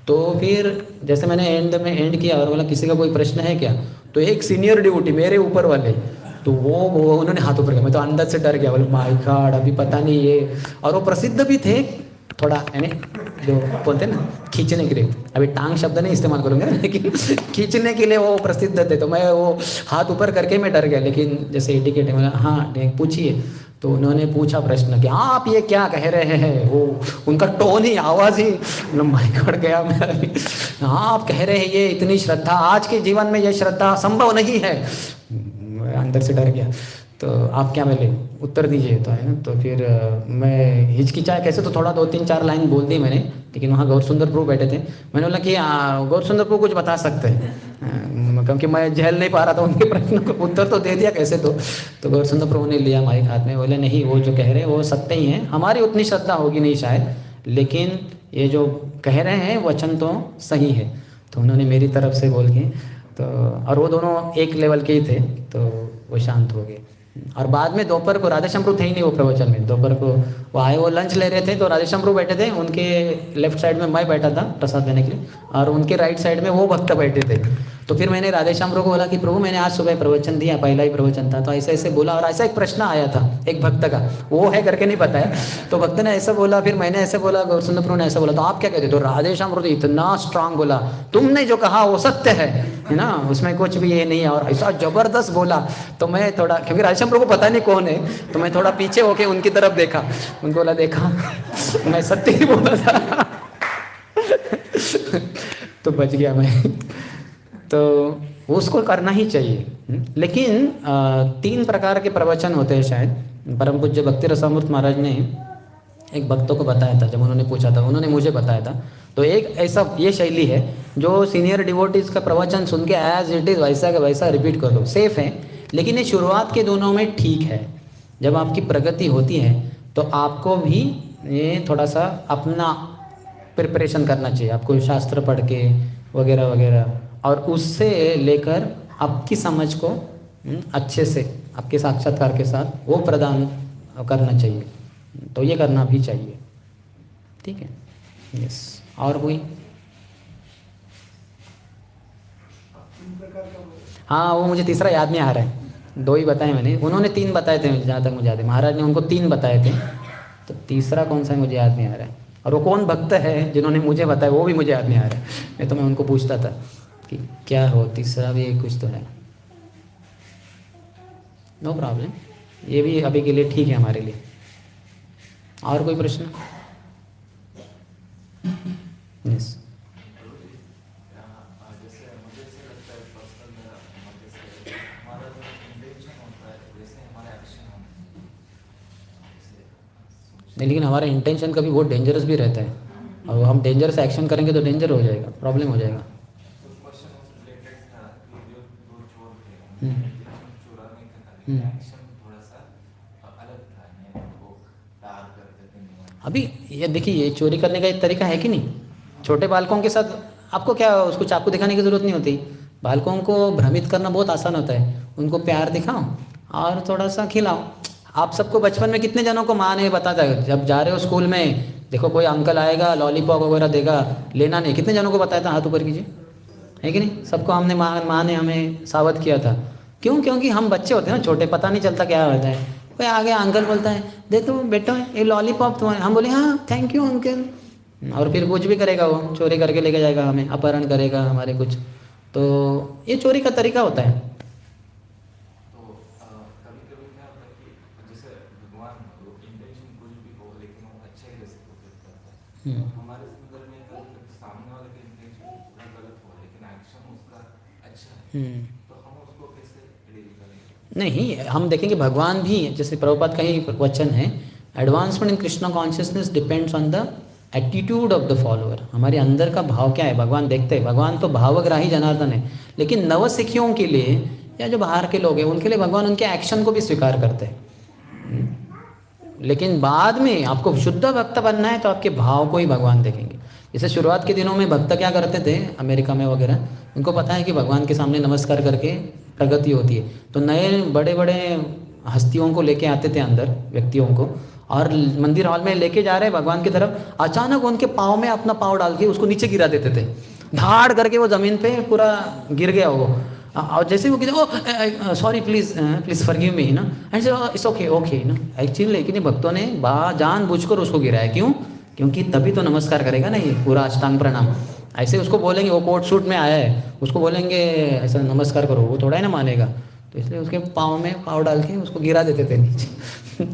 Speaker 1: तो फिर जैसे मैंने एंड में एंड किया और बोला किसी का कोई प्रश्न है क्या, तो एक सीनियर डिवोटी मेरे ऊपर वाले, तो वो उन्होंने हाथ ऊपर किया, मैं तो अंदर से डर गया, बोले माय गॉड अभी पता नहीं ये, और वो प्रसिद्ध भी थे थोड़ा, यानी जो बोलते हैं ना खींचने के लिए, अभी टांग शब्द नहीं इस्तेमाल करूँगा लेकिन खींचने के लिए वो प्रसिद्ध थे। तो मैं वो हाथ ऊपर करके मैं डर गया, लेकिन जैसे एटिकेट है, बोला हाँ पूछिए। तो उन्होंने पूछा प्रश्न कि आप ये क्या कह रहे हैं, वो उनका टोन ही, आवाज़ ही माय गॉड गया मेरा भी। हाँ आप कह रहे हैं ये इतनी श्रद्धा, आज के जीवन में ये श्रद्धा संभव नहीं है, मैं अंदर से डर गया। तो आप क्या बोले, उत्तर दीजिए, तो है ना। तो फिर मैं हिचकिचाया कैसे, तो थोड़ा 2-3-4 लाइन बोल दी मैंने, लेकिन वहाँ गौर सुंदर प्रभु बैठे थे, मैंने बोला कि गौर सुंदर प्रभु कुछ बता सकते हैं, क्योंकि मैं झेल नहीं पा रहा था उनके प्रश्न को, उत्तर तो दे दिया कैसे। तो गौर सुंदर प्रभु ने लिया माइक हाथ में, बोले नहीं वो जो कह रहे हैं वो सत्य ही है, हमारी उतनी श्रद्धा होगी नहीं शायद, लेकिन ये जो कह रहे हैं वचन तो सही है। तो उन्होंने मेरी तरफ से बोल के, तो और वो दोनों एक लेवल के ही थे, तो वो शांत हो गए। और बाद में दोपहर को राधेश्याम प्रभु थे ही नहीं वो प्रवचन में, दोपहर को वो आए, वो लंच ले रहे थे, तो राधेश्याम प्रभु बैठे थे, उनके लेफ्ट साइड में मैं बैठा था प्रसाद देने के लिए, और उनके राइट साइड में वो भक्त बैठे थे। तो फिर मैंने राधेश्याम प्रभु को बोला कि प्रभु मैंने आज सुबह प्रवचन दिया, पहला ही प्रवचन था, तो ऐसे ऐसे बोला और ऐसा एक प्रश्न आया था एक भक्त का, वो है करके नहीं बताया, तो भक्त ने ऐसा बोला, फिर मैंने ऐसे बोला, गौरसुंदर प्रभु ने ऐसा बोला, तो आप क्या कहते? तो राधेश्याम प्रभु इतना स्ट्रांग बोला, तुमने जो कहा वो सत्य है ना, उसमें कुछ भी ये नहीं है, और ऐसा जबरदस्त बोला। तो मैं थोड़ा, क्योंकि राधेश्याम प्रभु को पता नहीं कौन है, तो मैं थोड़ा पीछे होके उनकी तरफ देखा, उनको बोला देखा मैं सत्य ही बोला था तो बच गया मैं। तो उसको करना ही चाहिए। लेकिन 3 प्रकार के प्रवचन होते हैं शायद। परम पूज्य भक्ति रसामृत महाराज ने एक भक्तों को बताया था, जब उन्होंने पूछा था, उन्होंने मुझे बताया था। तो एक ऐसा ये शैली है जो सीनियर डिवोटीज़ का प्रवचन सुन के एज इट इज़ वैसा का वैसा रिपीट कर दो, सेफ़ है। लेकिन ये शुरुआत के दोनों में ठीक है। जब आपकी प्रगति होती है तो आपको भी ये थोड़ा सा अपना प्रिपरेशन करना चाहिए, आपको शास्त्र पढ़ के वगैरह वगैरह, और उससे लेकर आपकी समझ को अच्छे से आपके साक्षात्कार के साथ वो प्रदान करना चाहिए। तो ये करना भी चाहिए, ठीक है। यस, और कोई? हाँ, वो मुझे तीसरा याद नहीं आ रहा है, 2 ही बताए मैंने, उन्होंने 3 बताए थे जहाँ तक मुझे याद है, महाराज ने उनको 3 बताए थे, तो तीसरा कौन सा है मुझे याद नहीं आ रहा है। और वो कौन भक्त है जिन्होंने मुझे बताया वो भी मुझे याद नहीं आ रहा है, नहीं तो मैं उनको पूछता था कि क्या हो, तीसरा भी कुछ तो है। नो प्रॉब्लम, ये भी अभी के लिए ठीक है हमारे लिए। और कोई प्रश्न? यस। नहीं, लेकिन हमारा इंटेंशन कभी बहुत डेंजरस भी रहता है, और हम डेंजरस एक्शन करेंगे तो डेंजर हो जाएगा, प्रॉब्लम हो जाएगा। अभी ये देखिए, ये चोरी करने का एक तरीका है कि नहीं। छोटे बालकों के साथ आपको क्या उसको चाकू दिखाने की ज़रूरत नहीं होती। बालकों को भ्रमित करना बहुत आसान होता है, उनको प्यार दिखाओ और थोड़ा सा खिलाओ। आप सबको बचपन में कितने जनों को माँ ने बताता है, जब जा रहे हो स्कूल में, देखो कोई अंकल आएगा लॉलीपॉप वगैरह देगा, लेना नहीं, कितने जनों को बताया था? हाथ ऊपर कीजिए, है कि नहीं? सबको हमने माँ ने हमें सावध किया था। क्यों? क्योंकि हम बच्चे होते हैं ना, छोटे, पता नहीं चलता क्या होता है। कोई आगे अंकल बोलता है दे तो बेटा ये लॉलीपॉप तुम्हारे, हम बोले हाँ थैंक यू अंकल, और फिर कुछ भी करेगा, वो चोरी करके लेके जाएगा, हमें अपहरण करेगा हमारे कुछ। तो ये चोरी का तरीका होता है।
Speaker 2: हमारे संदर्भ में सामने वाले का इंटेंशन पूरा गलत हो लेकिन एक्शन उसका अच्छा है, तो हम उसको कैसे डील करेंगे?
Speaker 1: नहीं, हम देखेंगे भगवान भी, जैसे प्रभुपाद का ही वचन है, advancement in Krishna consciousness depends on the attitude of the follower. हमारे अंदर का भाव क्या है भगवान देखते हैं। भगवान तो भावग्राही जनार्दन है, लेकिन नवसिखियों के लिए या जो बाहर के लोग हैं उनके लिए भगवान उनके एक्शन को भी स्वीकार करते हैं। लेकिन बाद में आपको शुद्ध भक्त बनना है तो आपके भाव को ही भगवान देखेंगे। जैसे शुरुआत के दिनों में भक्त क्या करते थे अमेरिका में वगैरह, उनको पता है कि भगवान के सामने नमस्कार करके प्रगति होती है, तो नए बड़े बड़े हस्तियों को लेके आते थे अंदर, व्यक्तियों को, और मंदिर हॉल में लेके जा रहे भगवान की तरफ, अचानक उनके पाँव में अपना पाँव डाल के उसको नीचे गिरा देते थे, धाड़ करके वो ज़मीन पे पूरा गिर गया वो। और जैसे वो कहते सॉरी प्लीज़ फॉरगिव मी ना, एंड इट्स ओके ओके ना, एक्चुअली लेकिन ये भक्तों ने जानबूझकर उसको गिराया। क्यों? क्योंकि तभी तो नमस्कार करेगा ना ये पूरा अष्टांग प्रणाम। ऐसे उसको बोलेंगे, वो कोट सूट में आया है, उसको बोलेंगे ऐसा नमस्कार करो, वो थोड़ा ही ना मानेगा, तो इसलिए उसके पाँव में पाँव डाल के उसको गिरा देते थे नीचे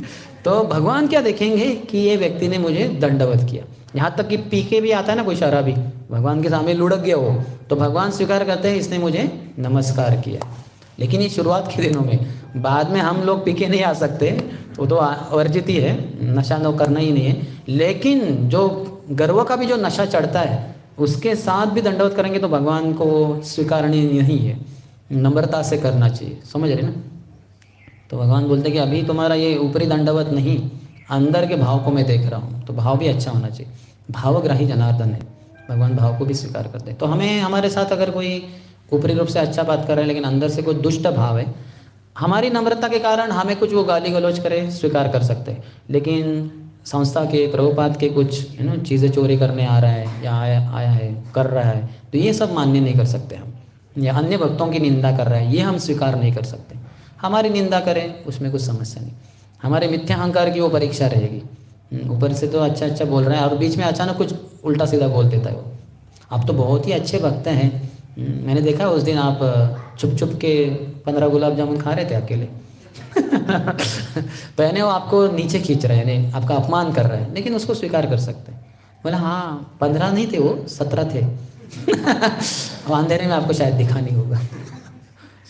Speaker 1: तो भगवान क्या देखेंगे कि ये व्यक्ति ने मुझे दंडवत किया। यहाँ तक कि पी के भी आता है ना कोई शराबी, भगवान के सामने लुढ़क गया वो, तो भगवान स्वीकार करते हैं इसने मुझे नमस्कार किया। लेकिन ये शुरुआत के दिनों में, बाद में हम लोग पी के नहीं आ सकते, वो तो वर्जित ही है, नशा तो करना ही नहीं है। लेकिन जो गर्व का भी जो नशा चढ़ता है उसके साथ भी दंडवत करेंगे तो भगवान को स्वीकारनीय नहीं है, नम्रता से करना चाहिए। समझ रहे ना? तो भगवान बोलते कि अभी तुम्हारा ये ऊपरी दंडवत नहीं, अंदर के भाव को मैं देख रहा हूँ, तो भाव भी अच्छा होना चाहिए। भावग्राही जनार्दन है, भगवान भाव को भी स्वीकार करते हैं। तो हमें हमारे साथ अगर कोई ऊपरी रूप से अच्छा बात कर रहा है लेकिन अंदर से कोई दुष्ट भाव है, हमारी नम्रता के कारण हमें कुछ वो गाली गलौज करे स्वीकार कर सकते हैं। लेकिन संस्था के प्रभुपाद के कुछ चीज़ें चोरी करने आ रहा है या आया है कर रहा है, तो ये सब मान्य नहीं कर सकते हम। या अन्य भक्तों की निंदा कर रहा है, ये हम स्वीकार नहीं कर सकते। हमारी निंदा करें उसमें कुछ समस्या नहीं, हमारे मिथ्या अहंकार की वो परीक्षा रहेगी। ऊपर से तो अच्छा अच्छा बोल रहे हैं और बीच में अचानक कुछ उल्टा सीधा बोल देता है वो। आप तो बहुत ही अच्छे भक्त हैं, मैंने देखा उस दिन आप छुप छुप के 15 गुलाब जामुन खा रहे थे अकेले। पहले वो आपको नीचे खींच रहे हैं, यानी आपका अपमान कर रहे हैं, लेकिन उसको स्वीकार कर सकते हैं। बोला हाँ 15 नहीं थे वो 17 थे। अब अंधेरे में आपको शायद दिखा नहीं होगा।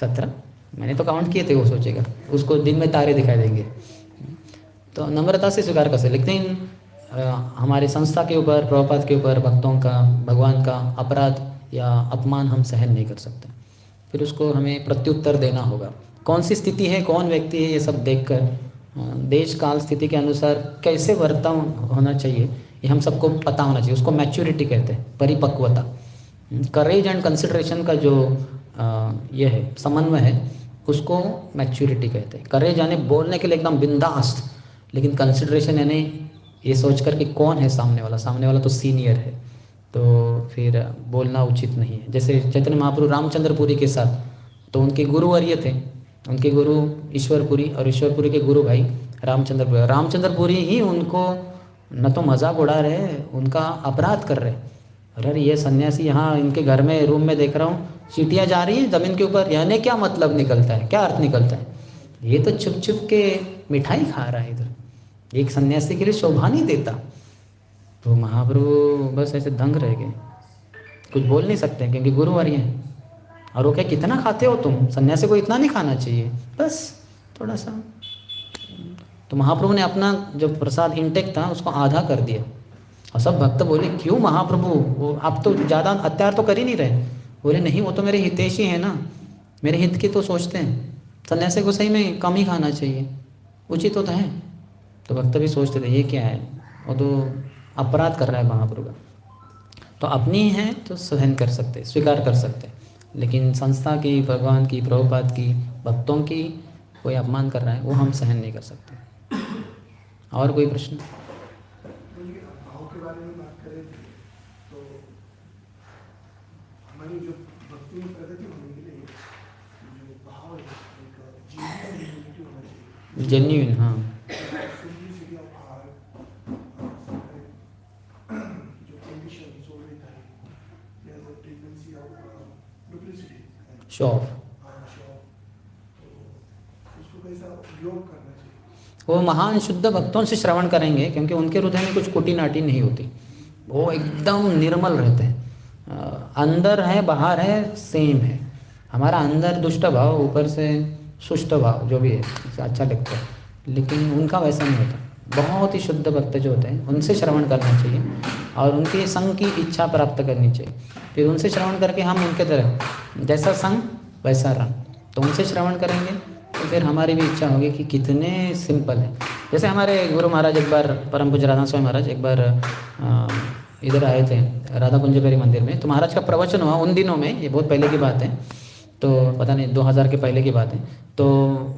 Speaker 1: 17 मैंने तो काउंट किए थे, वो सोचेगा उसको दिन में तारे दिखाई देंगे। तो नम्रता से स्वीकार कर सकते, लेकिन हमारे संस्था के ऊपर, प्रभुपाद के ऊपर, भक्तों का, भगवान का अपराध या अपमान हम सहन नहीं कर सकते। फिर उसको हमें प्रत्युत्तर देना होगा। कौन सी स्थिति है, कौन व्यक्ति है, ये सब देखकर देश काल स्थिति के अनुसार कैसे वर्ताव होना चाहिए ये हम सबको पता होना चाहिए। उसको मैच्योरिटी कहते हैं, परिपक्वता। करेज एंड कंसिडरेशन का जो ये है समन्वय है, उसको मैच्योरिटी कहते हैं। करेज यानी बोलने के लिए एकदम बिंदास, लेकिन कंसिडरेशन यानी ये सोच कर कि कौन है सामने वाला तो सीनियर है, तो फिर बोलना उचित नहीं है। जैसे चैतन्य महाप्रभु रामचंद्रपुरी के साथ, तो उनके गुरुवर्य थे, उनके गुरु ईश्वरपुरी और ईश्वरपुरी के गुरु भाई रामचंद्रपुरी। रामचंद्रपुरी ही उनको न तो मजाक उड़ा रहे, उनका अपराध कर रहे। अरे ये सन्यासी यहाँ इनके घर में रूम में देख रहा हूँ चींटियाँ जा रही हैं ज़मीन के ऊपर, यानी क्या मतलब निकलता है, क्या अर्थ निकलता है? ये तो छुप छुप के मिठाई खा रहा है इधर, एक सन्यासी के लिए शोभा नहीं देता। तो महाप्रभु बस ऐसे दंग रह गए, कुछ बोल नहीं सकते क्योंकि गुरुवर्य हैं। और वो क्या कितना खाते हो तुम, सन्यासी को इतना नहीं खाना चाहिए, बस थोड़ा सा। तो महाप्रभु ने अपना जो प्रसाद इंटेक था उसको आधा कर दिया। और सब भक्त बोले क्यों महाप्रभु, वो आप तो ज़्यादा अत्याचार तो कर ही नहीं रहे। बोले नहीं, वो तो मेरे हितैषी हैं ना, मेरे हित की तो सोचते हैं, सन्यासी को सही में कम ही खाना चाहिए, उचित होता है। तो भक्त भी सोचते थे ये क्या है, वो तो अपराध कर रहा है महाप्रभु का। तो अपनी है तो सहन कर सकते, स्वीकार कर सकते, लेकिन संस्था की, भगवान की, प्रभुपाद की, भक्तों की कोई अपमान कर रहा है वो हम सहन नहीं कर सकते। और कोई प्रश्न?
Speaker 3: भाव के बारे में बात करें तो हमारी जो भक्ति में प्रगति होने के लिए जो भाव है एक जेन्युइन होना चाहिए।
Speaker 1: जेन्युइन, हाँ।
Speaker 3: सिंपलिसिटी ऑफ हार्ट, जो कंडीशन सोल रहता है, या जो tendency of duplicity,
Speaker 1: show off,
Speaker 3: तो उसको कैसा उपयोग करना चाहिए।
Speaker 1: वो महान शुद्ध भक्तों से श्रवण करेंगे क्योंकि उनके हृदय में कुछ कुटी नाटी नहीं होती, वो एकदम निर्मल रहते हैं। अंदर है बाहर है सेम है। हमारा अंदर दुष्ट भाव, ऊपर से सुष्ट भाव, जो भी है अच्छा लगता है, लेकिन उनका वैसा नहीं होता। बहुत ही शुद्ध भक्त जो होते हैं उनसे श्रवण करना चाहिए और उनके संग की इच्छा प्राप्त करनी चाहिए। फिर उनसे श्रवण करके हम उनके तरह, जैसा संग वैसा रंग, तो उनसे श्रवण करेंगे तो फिर हमारी भी इच्छा होगी कि कितने सिंपल है। जैसे हमारे गुरु महाराज एक बार, परम पूज्य राधा स्वामी महाराज एक बार इधर आए थे राधा कुंजबेरी मंदिर में, तो महाराज का प्रवचन हुआ उन दिनों में, ये बहुत पहले की बात है, तो पता नहीं 2000 के पहले की बात है। तो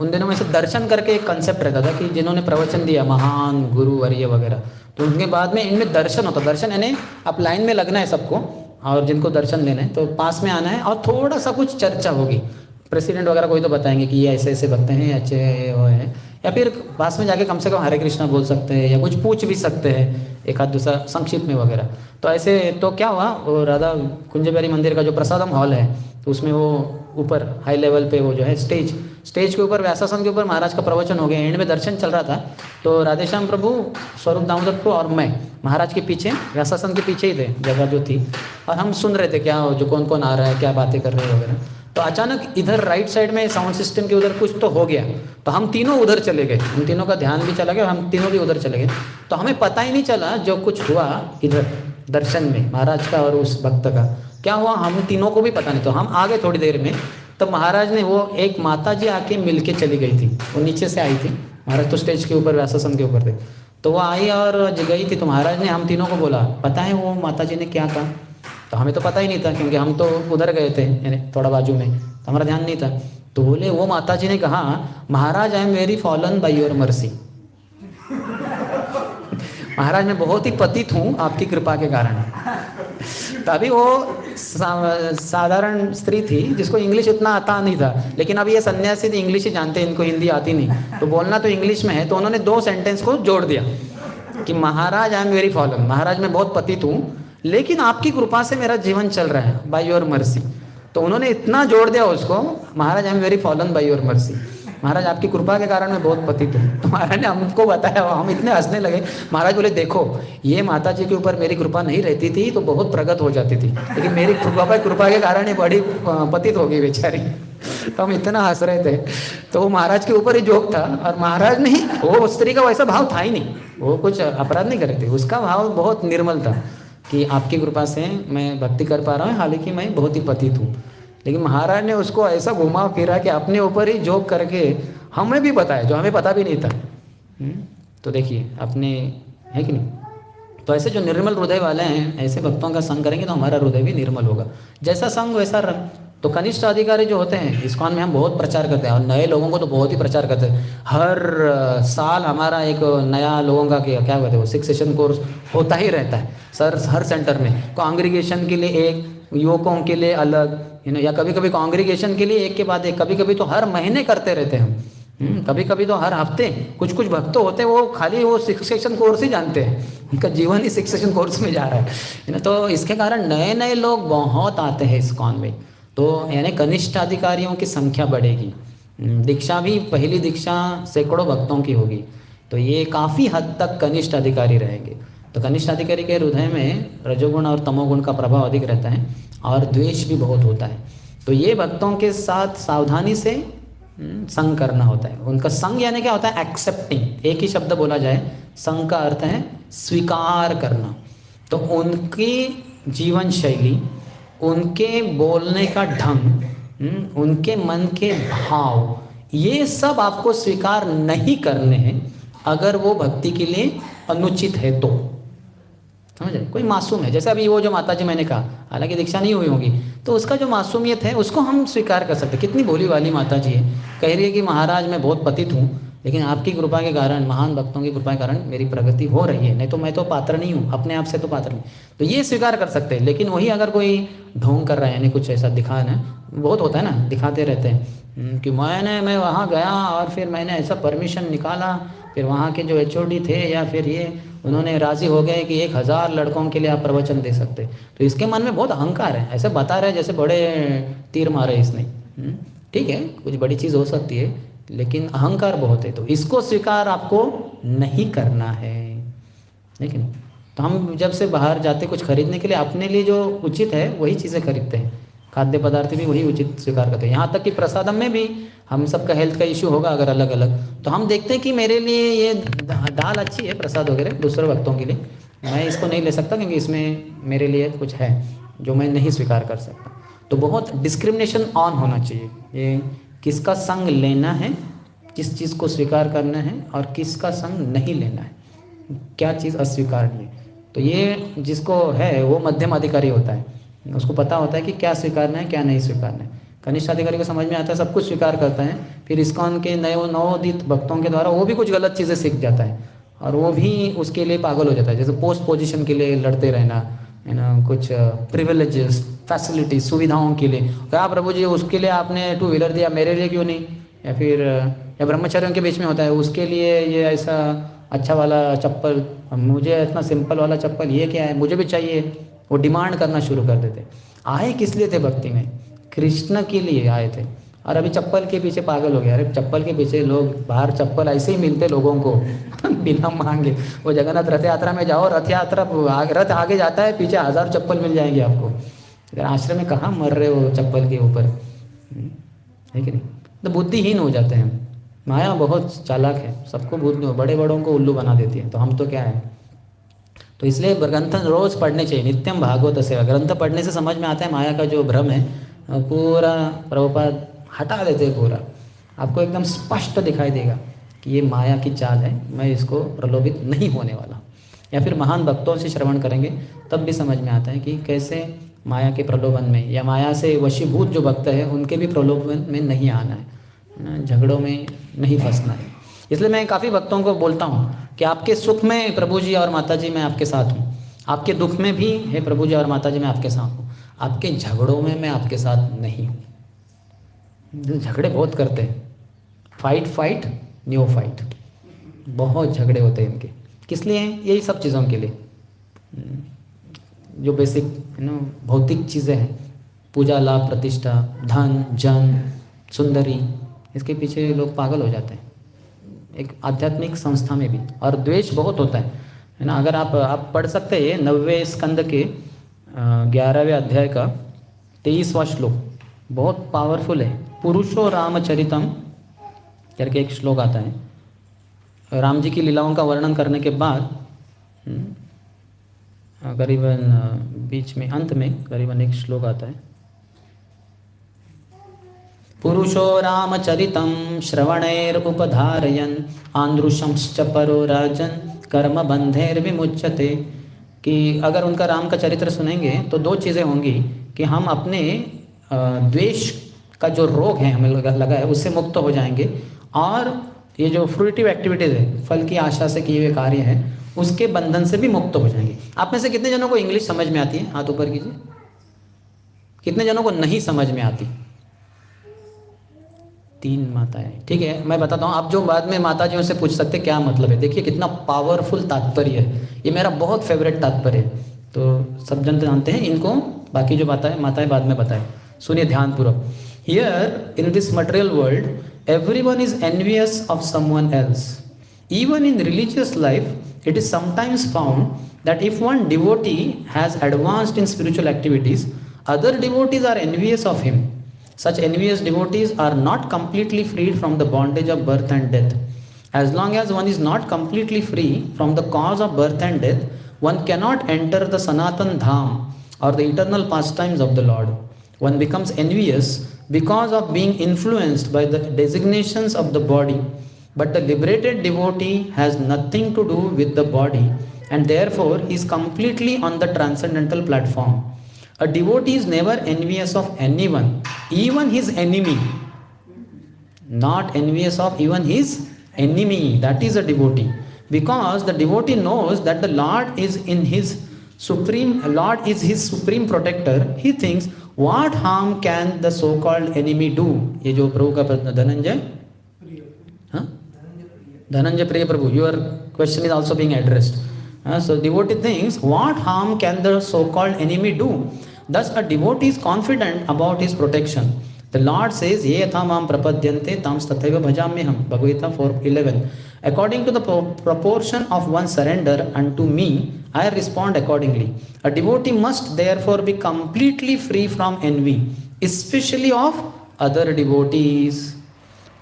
Speaker 1: उन दिनों में से दर्शन करके एक कंसेप्ट रहता था कि जिन्होंने प्रवचन दिया, महान गुरु वर्य वगैरह, तो उनके बाद में इनमें दर्शन होता। दर्शन यानी आप लाइन में लगना है सबको, और जिनको दर्शन लेना है तो पास में आना है और थोड़ा सा कुछ चर्चा होगी। प्रेसिडेंट वगैरह कोई तो बताएंगे कि ये ऐसे ऐसे भक्त हैं, अच्छे वो हैं, या फिर पास में जाके कम से कम हरे कृष्णा बोल सकते हैं या कुछ पूछ भी सकते हैं एक आध दूसरा संक्षिप्त में वगैरह। तो ऐसे तो क्या हुआ, वो राधा कुंजबेरी मंदिर का जो प्रसादम हॉल है, तो उसमें वो ऊपर हाई लेवल पे वो जो है स्टेज के ऊपर व्यासासन के ऊपर महाराज का प्रवचन हो गया, एंड में दर्शन चल रहा था। तो राधेश्याम प्रभु, स्वरूप दामोदर प्रभु और मैं महाराज के पीछे, व्यासासन के पीछे ही थे जगह जो थी, और हम सुन रहे थे क्या जो कौन कौन आ रहा है, क्या बातें कर रहे हैं वगैरह। तो अचानक इधर राइट साइड में साउंड सिस्टम के उधर कुछ तो हो गया, तो हम तीनों उधर चले गए, हम तीनों का ध्यान भी चला गया, हम तीनों भी उधर चले गए। तो हमें पता ही नहीं चला जो कुछ हुआ इधर दर्शन में महाराज का और उस भक्त का क्या हुआ, हम तीनों को भी पता नहीं। तो हम आ गए थोड़ी देर में, तब महाराज ने, वो एक माता जी आके मिल के चली गई थी, वो नीचे से आई थी, महाराज तो स्टेज के ऊपर व्यासासन के ऊपर थे, तो वो आई और गई थी। तो महाराज ने हम तीनों को बोला, पता है वो माता जी ने क्या कहा? तो हमें तो पता ही नहीं था क्योंकि हम तो उधर गए थे, यानी थोड़ा बाजू में, तो हमारा ध्यान नहीं था। तो बोले वो माता जी ने कहा, Maharaj I am very fallen by your mercy. महाराज मैं बहुत ही पतित हूँ आपकी कृपा के कारण। तभी वो साधारण स्त्री थी जिसको इंग्लिश इतना आता नहीं था, लेकिन अब ये सन्यासी थी, इंग्लिश ही जानते हैं, इनको हिंदी आती नहीं, तो बोलना तो इंग्लिश में है, तो उन्होंने 2 सेंटेंस को जोड़ दिया कि महाराज आई एम वेरी फॉलन, महाराज मैं बहुत पतित हूँ, लेकिन आपकी कृपा से मेरा जीवन चल रहा है, बाय योर मर्सी। तो उन्होंने इतना जोड़ दिया उसको, Maharaj I am very fallen by your mercy, महाराज आपकी कृपा के कारण मैं बहुत पतित हूँ। तो महाराज ने हमको बताया, हम इतने हंसने लगे। महाराज बोले देखो ये माता जी के ऊपर मेरी कृपा नहीं रहती थी तो बहुत प्रगत हो जाती थी, लेकिन मेरी कृपा के कारण ही बड़ी पतित हो गई बेचारी। तो हम इतना हंस रहे थे। तो वो महाराज के ऊपर ही जोक था, और महाराज नहीं, वो स्त्री का वैसा भाव था ही नहीं, वो कुछ अपराध नहीं कर रही थी, उसका भाव बहुत निर्मल था कि आपकी कृपा से मैं भक्ति कर पा रहा हूँ, हालांकि मैं बहुत ही पतित हूँ। लेकिन महाराज ने उसको ऐसा घुमा फिरा कि अपने ऊपर ही जोक करके हमें भी बताया जो हमें पता भी नहीं था। तो देखिए अपने, है कि नहीं? तो ऐसे जो निर्मल हृदय वाले हैं, ऐसे भक्तों का संग करेंगे तो हमारा हृदय भी निर्मल होगा। जैसा संग वैसा रंग। तो कनिष्ठ अधिकारी जो होते हैं, इस्कॉन में हम बहुत प्रचार करते हैं, और नए लोगों को तो बहुत ही प्रचार करते हैं। हर साल हमारा एक नया लोगों का क्या कहते हैं वो 6 सेशन कोर्स होता ही रहता है सर, हर सेंटर में। कांग्रीगेशन के लिए एक, युवकों के लिए अलग, या कभी कभी कांग्रीगेशन के लिए एक के बाद एक, कभी कभी तो हर महीने करते रहते हैं हम, कभी कभी तो हर हफ्ते। कुछ कुछ भक्त होते हैं वो खाली वो 6 सेशन कोर्स ही जानते हैं, उनका जीवन ही 6 सेशन कोर्स में जा रहा है। तो इसके कारण नए नए लोग बहुत आते हैं इस्कॉन में। तो यानी कनिष्ठ अधिकारियों की संख्या बढ़ेगी। दीक्षा भी, पहली दीक्षा सैकड़ों भक्तों की होगी, तो ये काफ़ी हद तक कनिष्ठ अधिकारी रहेंगे। तो कनिष्ठ अधिकारी के हृदय में रजोगुण और तमोगुण का प्रभाव अधिक रहता है, और द्वेष भी बहुत होता है। तो ये भक्तों के साथ सावधानी से संग करना होता है। उनका संग यानी क्या होता है? एक्सेप्टिंग। एक ही शब्द बोला जाए, संग का अर्थ है स्वीकार करना। तो उनकी जीवन शैली, उनके बोलने का ढंग, उनके मन के भाव, ये सब आपको स्वीकार नहीं करने हैं अगर वो भक्ति के लिए अनुचित है तो। समझ रहे? कोई मासूम है, जैसे अभी वो जो माता जी मैंने कहा, हालांकि दीक्षा नहीं हुई होगी, तो उसका जो मासूमियत है उसको हम स्वीकार कर सकते। कितनी भोली वाली माता जी है, कह रही है कि महाराज मैं बहुत पतित हूँ, लेकिन आपकी कृपा के कारण, महान भक्तों की कृपा के कारण मेरी प्रगति हो रही है, नहीं तो मैं तो पात्र नहीं हूँ, अपने आप से तो पात्र नहीं। तो ये स्वीकार कर सकते हैं। लेकिन वही अगर कोई ढोंग कर रहा है, यानी कुछ ऐसा दिखाना, बहुत होता है ना, दिखाते रहते हैं कि मैं वहाँ गया और फिर मैंने ऐसा परमिशन निकाला, फिर वहाँ के जो HOD थे या फिर ये, उन्होंने राज़ी हो गए कि 1000 लड़कों के लिए आप प्रवचन दे सकते। तो इसके मन में बहुत अहंकार है, ऐसे बता रहे जैसे बड़े तीर मारे इसने। ठीक है, कुछ बड़ी चीज़ हो सकती है, लेकिन अहंकार बहुत है, तो इसको स्वीकार आपको नहीं करना है। लेकिन तो हम जब से बाहर जाते कुछ खरीदने के लिए, अपने लिए जो उचित है वही चीज़ें खरीदते हैं। खाद्य पदार्थ भी वही उचित स्वीकार करते हैं। यहाँ तक कि प्रसादम में भी हम सबका हेल्थ का इश्यू होगा अगर अलग अलग, तो हम देखते हैं कि मेरे लिए ये दाल अच्छी है प्रसाद वगैरह, दूसरे भक्तों के लिए मैं इसको नहीं ले सकता क्योंकि इसमें मेरे लिए कुछ है जो मैं नहीं स्वीकार कर सकता। तो बहुत डिस्क्रिमिनेशन ऑन होना चाहिए, ये किसका संग लेना है, किस चीज़ को स्वीकार करना है और किसका संग नहीं लेना है, क्या चीज़ अस्वीकारनीय है। तो ये जिसको है वो मध्यम अधिकारी होता है, उसको पता होता है कि क्या स्वीकारना है क्या नहीं स्वीकारना है। कनिष्ठ अधिकारी को समझ में आता है, सब कुछ स्वीकार करता है, फिर इस्कॉन के नवोदित भक्तों के द्वारा वो भी कुछ गलत चीज़ें सीख जाता है और वो भी उसके लिए पागल हो जाता है। जैसे पोस्ट पोजीशन के लिए लड़ते रहना, है ना, कुछ प्रिविलेजेस, फैसिलिटी, सुविधाओं के लिए। क्या प्रभु जी उसके लिए आपने 2 व्हीलर दिया, मेरे लिए क्यों नहीं? या फिर या ब्रह्मचारियों के बीच में होता है, उसके लिए ये ऐसा अच्छा वाला चप्पल, मुझे इतना सिंपल वाला चप्पल, ये क्या है, मुझे भी चाहिए। वो डिमांड करना शुरू कर देते। आए किस लिए थे भक्ति में? कृष्ण के लिए आए थे, और अभी चप्पल के पीछे पागल हो गया। अरे चप्पल के पीछे लोग, बाहर चप्पल ऐसे ही मिलते लोगों को बिना मांगे। वो जगन्नाथ रथ यात्रा में जाओ, रथ आगे जाता है, पीछे 1000 चप्पल मिल जाएंगे आपको। अगर आश्रम में कहाँ मर रहे हो चप्पल के ऊपर, है कि नहीं? तो बुद्धिहीन हो जाते हैं। माया बहुत चालाक है, सबको बड़े बड़ों को उल्लू बना देती है। तो हम तो क्या है, तो इसलिए ग्रंथ रोज़ पढ़ने चाहिए। नित्यम भागवत सेवा, ग्रंथ पढ़ने से समझ में आता है माया का जो भ्रम है पूरा प्रभुपाद हटा देते हैं। पूरा आपको एकदम स्पष्ट दिखाई देगा कि ये माया की चाल है, मैं इसको प्रलोभित नहीं होने वाला। या फिर महान भक्तों से श्रवण करेंगे तब भी समझ में आता है कि कैसे माया के प्रलोभन में या माया से वशीभूत जो भक्त है उनके भी प्रलोभन में नहीं आना है, झगड़ों में नहीं फंसना है। इसलिए मैं काफ़ी भक्तों को बोलता हूँ कि आपके सुख में प्रभु जी और माता जी मैं आपके साथ हूँ, आपके दुख में भी है प्रभु जी और माता जी मैं आपके साथ हूँ, आपके झगड़ों में मैं आपके साथ नहीं हूँ। झगड़े बहुत करते हैं, फाइट न्यू फाइट, बहुत झगड़े होते हैं इनके। किस लिए? यही सब चीज़ों के लिए, जो बेसिक भौतिक चीज़ें हैं, पूजा, लाभ, प्रतिष्ठा, धन, जन, सुंदरी, इसके पीछे लोग पागल हो जाते हैं, एक आध्यात्मिक संस्था में भी। और द्वेष बहुत होता है ना। अगर आप पढ़ सकते हैं 90वें स्कंद के 11वें अध्याय का 23वां श्लोक, बहुत पावरफुल है। पुरुषो रामचरितम करके एक श्लोक आता है। राम जी की लीलाओं का वर्णन करने के बाद करीबन बीच में, अंत में करीबन एक श्लोक आता है। पुरुषो रामचरितं श्रवणैरुपधारयन् आंद्रुशंश्च परो राजन् कर्म बंधैर्विमुच्यते। कि अगर उनका राम का चरित्र सुनेंगे तो दो चीज़ें होंगी कि हम अपने द्वेष का जो रोग है हमें लगा है उससे मुक्त हो जाएंगे, और ये जो फ्रूटिव एक्टिविटीज़ है, फल की आशा से किए हुए कार्य हैं, उसके बंधन से भी मुक्त हो जाएंगे। आप में से कितने जनों को इंग्लिश समझ में आती है? हाथ ऊपर कीजिए। कितने जनों को नहीं समझ में आती? 3 माताएं, ठीक है। मैं बताता हूँ, आप जो बाद में माता जी से पूछ सकते क्या मतलब है। देखिए कितना पावरफुल तात्पर्य है, ये मेरा बहुत फेवरेट तात्पर्य है, तो सब जन जानते हैं इनको, बाकी जो माताएं बाद में बताएं। सुनिए ध्यानपूर्वक। Here in this material world everyone is envious of someone else. Even in religious life, it is sometimes found that if one devotee has advanced in spiritual activities, other devotees are envious of him. Such envious devotees are not completely freed from the bondage of birth and death. As long as one is not completely free from the cause of birth and death, one cannot enter the Sanatan Dham or the eternal pastimes of the Lord. One becomes envious because of being influenced by the designations of the body. But the liberated devotee has nothing to do with the body, and therefore he is completely on the transcendental platform. A devotee is never envious of anyone, even his enemy. Not envious of even his enemy. That is a devotee. Because the devotee knows that the Lord is his supreme protector. He thinks, what harm can the so-called enemy do? ये जो प्रभु का प्रश्न धनंजय, हाँ? Dhananjay Priya Prabhu, your question is also being addressed. So devotee thinks, what harm can the so-called enemy do? Thus a devotee is confident about his protection. The Lord says, ye yatha mam prapadyante tam tathaiva bhajamyaham. Bhagavad Gita 4:11. According to the proportion of one's surrender unto me, I respond accordingly. A devotee must therefore be completely free from envy, especially of other devotees.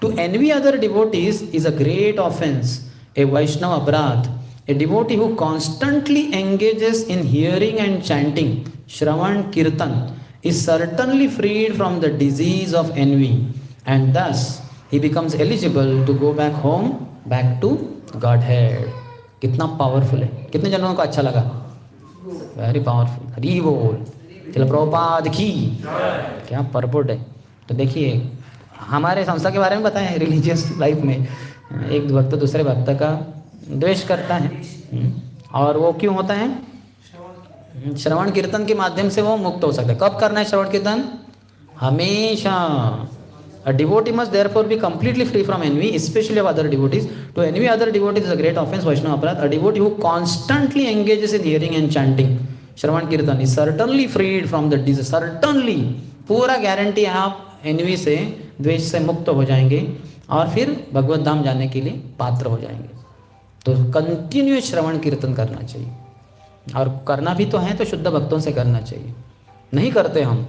Speaker 1: To envy other devotees is a great offense, a Vaishnava aparadh. A devotee who constantly engages in hearing and chanting, Shravan Kirtan, is certainly freed from the disease of envy, and thus he becomes eligible to go back home, back to Godhead. कितना powerful है, कितने जनों को अच्छा लगा? Very powerful, Hari बोल। चलो प्रभुपाद की क्या परपोर्ट है। तो देखिए हमारे संस्था के बारे में बताएं। रिलीजियस लाइफ में एक भक्त दूसरे भक्त का द्वेष करता है, और वो क्यों होता है? श्रवण कीर्तन के माध्यम से वो मुक्त हो सकता है। कब करना है श्रवण कीर्तन? हमेशा। A devotee must therefore be completely free from envy, especially of other devotees. To envy other devotees is a great offense, Vaishnava aparadh. A devotee who constantly engages in hearing and chanting, श्रवण कीर्तन, is certainly freed from the disease. Certainly, पूरा guarantee है आप N V से, द्वेष से मुक्त हो जाएंगे और फिर भगवत धाम जाने के लिए पात्र हो जाएंगे। तो कंटिन्यूस श्रवण कीर्तन करना चाहिए, और करना भी तो है तो शुद्ध भक्तों से करना चाहिए। नहीं करते हम,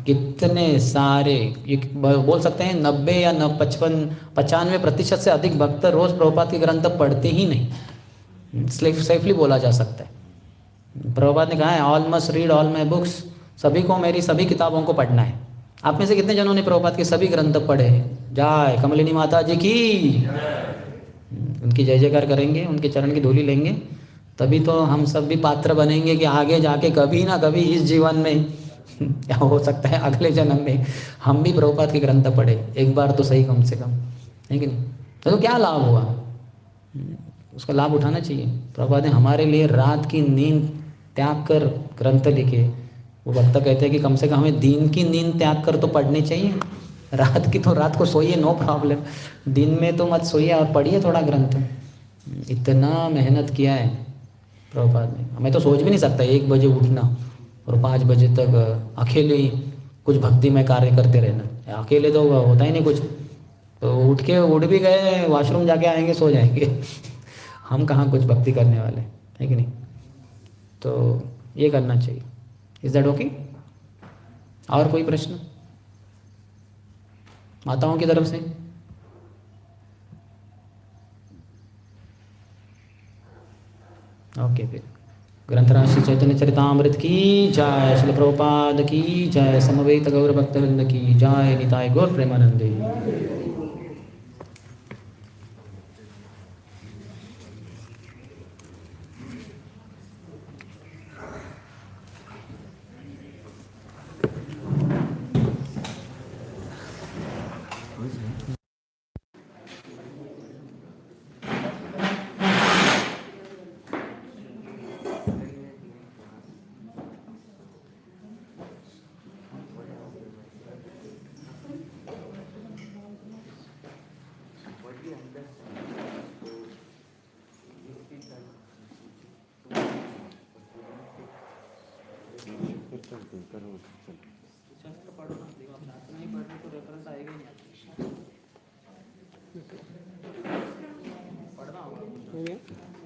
Speaker 1: कितने सारे, ये बोल सकते हैं 90 या 95% से अधिक भक्त रोज प्रभुपाद के ग्रंथ पढ़ते ही नहीं। सेफली बोला जा सकता है। प्रभुपाद ने कहा है, all must read all my books, सभी को मेरी सभी किताबों को पढ़ना है। आप में से कितने जनों ने प्रभुपाद के सभी ग्रंथ पढ़े हैं? जय कमलिनी माता जी की, उनकी जय जयकार करेंगे, उनके चरण की धूली लेंगे, तभी तो हम सब भी पात्र बनेंगे कि आगे जाके कभी ना कभी इस जीवन में क्या हो सकता है, अगले जन्म में हम भी प्रभुपाद के ग्रंथ पढ़े एक बार तो सही, कम से कम, है कि नहीं? तो क्या लाभ हुआ, उसका लाभ उठाना चाहिए। प्रभुपाद ने हमारे लिए रात की नींद त्याग कर ग्रंथ लिखे, वो वक्ता कहते हैं कि कम से कम हमें दिन की नींद त्याग कर तो पढ़नी चाहिए। रात की तो रात को सोइए, नो प्रॉब्लम, दिन में तो मत सोइए और पढ़िए थोड़ा ग्रंथ। इतना मेहनत किया है प्रभुपाद ने। मैं तो सोच भी नहीं सकता 1 बजे उठना और 5 बजे तक अकेले ही कुछ भक्तिमय कार्य करते रहना। अकेले तो होता ही नहीं कुछ, तो उठ भी गए, वॉशरूम जाके आएंगे, सो जाएंगे। हम कहाँ कुछ भक्ति करने वाले है कि नहीं। तो ये करना चाहिए। Is that okay? और कोई प्रश्न माताओं की तरफ से? ओके फिर ग्रंथराज श्री चैतन्य चरितामृत की जय, श्रील प्रभुपाद की जय, समवेत गौर भक्तवृंद की जय, निताय गौर प्रेमानंदे। शास्त्र पढ़ो ना, देखो आप शास्त्र नहीं पढ़ रहे तो रेफरेंस आएगा ही नहीं। पढ़ना होगा।